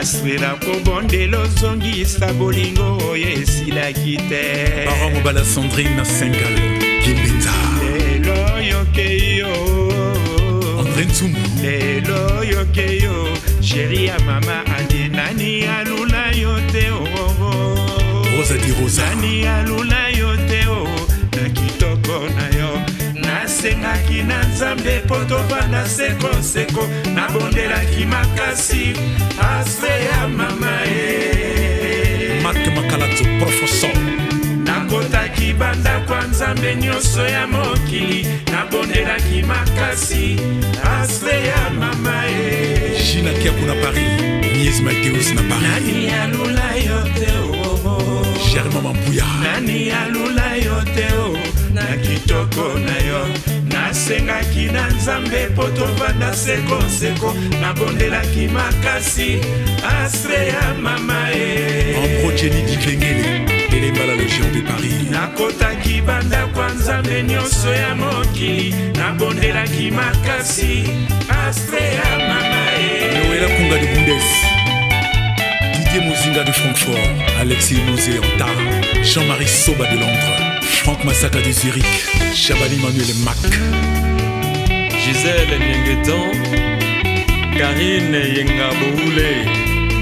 aswera kobondelo zongisa bolingo oyesila kite Baron Mbala Sandrine na Sengal Kimbinza Lelo yokeyo André Nsumu Lelo yokeyo chérie ya mama ande nani alula yote Rosa di Rosa nani alula yote na kitoko na yo nasengaki na nzambe po tovanda sekoseko nabondelaki makasi aspe ya mama Mak Makalato professeur nakotaki banda kwa nzambe nyonso ya mokili nabondelaki makasi aspe ya mama Gina Kiakou na Paris Nies Mateus na Paris nani alula yote Germain Mampuya nani alula yote na kitoko na yo nasengaki na nzambe po tovanda sekoseko nabondelaki makasi astre ya mama Ambro Jenny Dikengele Elemba la Légion de Paris nakotaki banda kwa nzambe nyonso ya mokili nabondelaki makasi astre ya mama Noëlla Kunga de Bundes Didier Mozinga de Francfort Alexis Mouzeanta Jean-Marie Soba de Londres Franck Massaka de Zurich Chabali Manuel Mac Gisèle Nyengetan Karine Yengaboule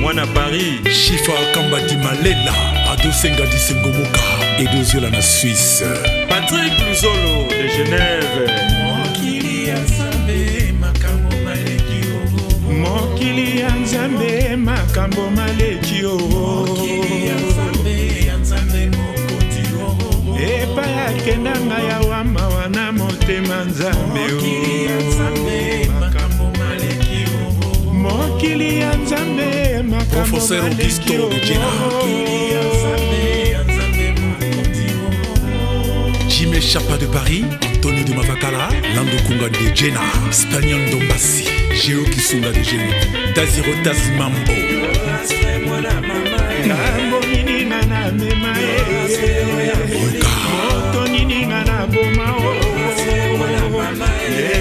Mwana Paris Chifa Kamba di Malela Ado Senga di Sengomoka Edo Zola na Suisse Patrick Luzolo de Genève Mokili ya Nzambe makambo maleki Mokili ya Nzambe makambo maleki Mokili ya Nzambe mokoti Epa ya kendanga ya wama wana motema Nzambe Mokili ya Nzambe makambo maleki Mokili ya Nzambe makambo Professeur Augusto de Jena Mokili ya Nzambe mokoti Jimé Chapa de Paris Antonio de Mavakala Lando Kunga de Jena Spanion Dombassi Géo Kisunga de Géo Daziro Tazimambo Ngambo nini ngana mema Yuka Moto nini ngana boma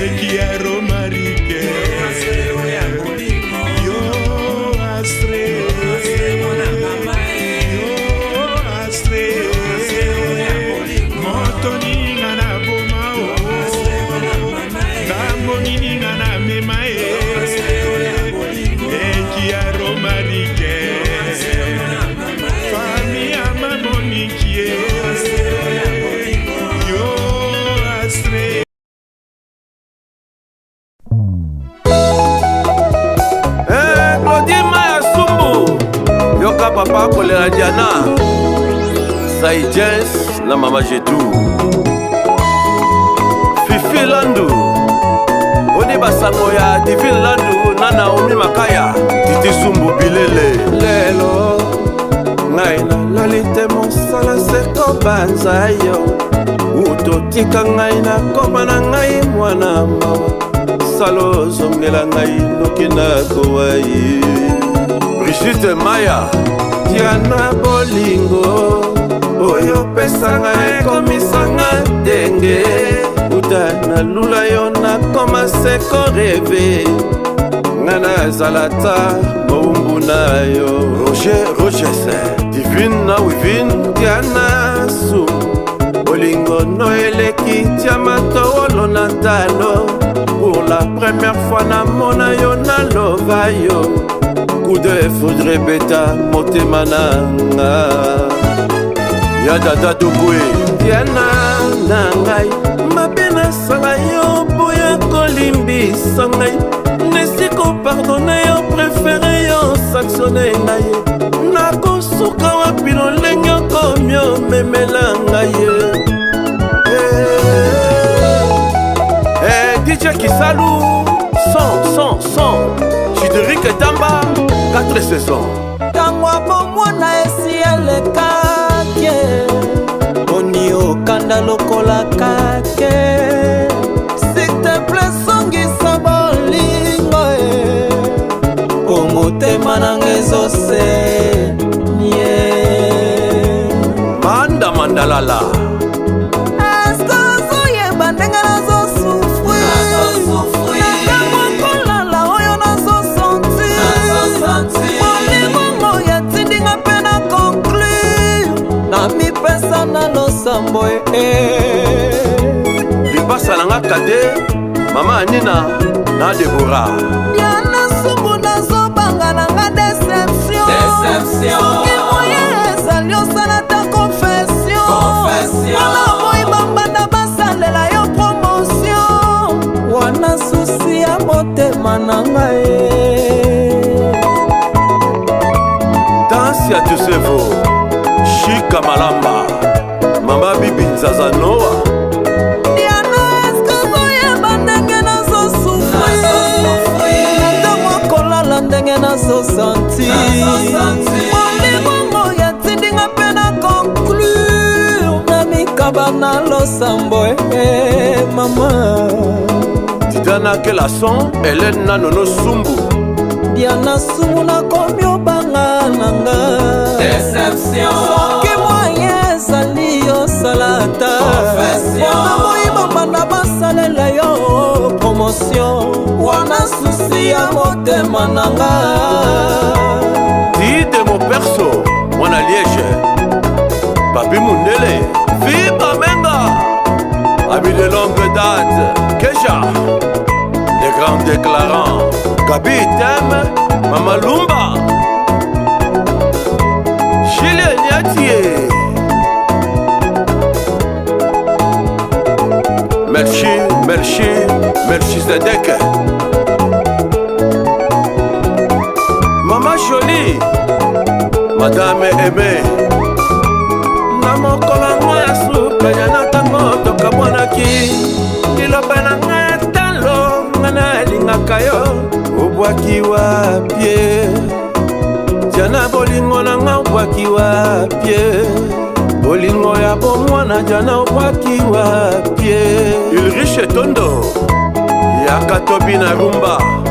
Eki ya Romarike Yo Astre Yo Astre Moto nini ngana boma Ngambo nini ngana mema Eki ya Romarike Famille Kaka papa kolera Diana Saïdjens na mama Jetou Fifi Landu Oni basango ya Divine Landu na Naomi Makaya Titi Sumbu Bilele Lelo ngai nalali te mosala seko banza yo utotika ngai na koma na ngai mwana mawa salo ozongela ngai noki na kowai Brigitte Maya Diana bolingo oyo pesanga ekomisanga ndenge uta nalula yo nakoma seko reve nga nazalata mowumbu na yo Roger Divine na Wivine Diana Su bolingo no eleki tia matowolo na talo pour la première fois namona yo na lova yo coup de foudre beta motema nanga ya dada dubwe Diana na ngai mabe nasala yo boya kolimbisa ngai nesiko pardonne yo préféré yo sanctionne ngai nakosuka wapi lolenge okomi omemela ngai DJ Kisalou 100 Chideric Etamba 4 saisons tango bomwana esi elekake oni okanda lokola kake s'il te plaît songisa bolingo omotema nanga ezose Manda Mandalala na losambo lipasa nanga kade mama Anina na Deborah Diana Sumbu nazobanga nanga déception soki moye ezali osala ta confession wana boyi bambanda basalela yo promotion wana susi ya motema nanga Tansia Tusevo Chika Malamba Mama Bibi Nzaza Noah Diana eskazo yeba ndenge nazo sufri Ntango kolala ndenge nazo santi Olimongo ya tindinga pena conclure Na mikaba na losambo mama Diana Kelason Hélène Nanono Sumbu Diana Sumbu na komi obanga nanga Déception soki moye ezali osalata wana moyiba banda basalela yo promotion wana susi ya motema nanga Dide mo perso mwana Liège Papi Mundele Viva Menga Ami de longue date Keja Les grands déclarants Gabi Tem Mama Lumba Julien Niatier Merci Zedek Mama Jolie Madame Aimé Na mokola ngoya suka ya natango toka mwanaki Liloba na ngaya talo ngana lingaka yo Obwaki wapie Jana bolingo na nga obwaki wapie Bolingo ya bomwana jana obwaki wapie Ulrich Tondo Yakatobi na rumba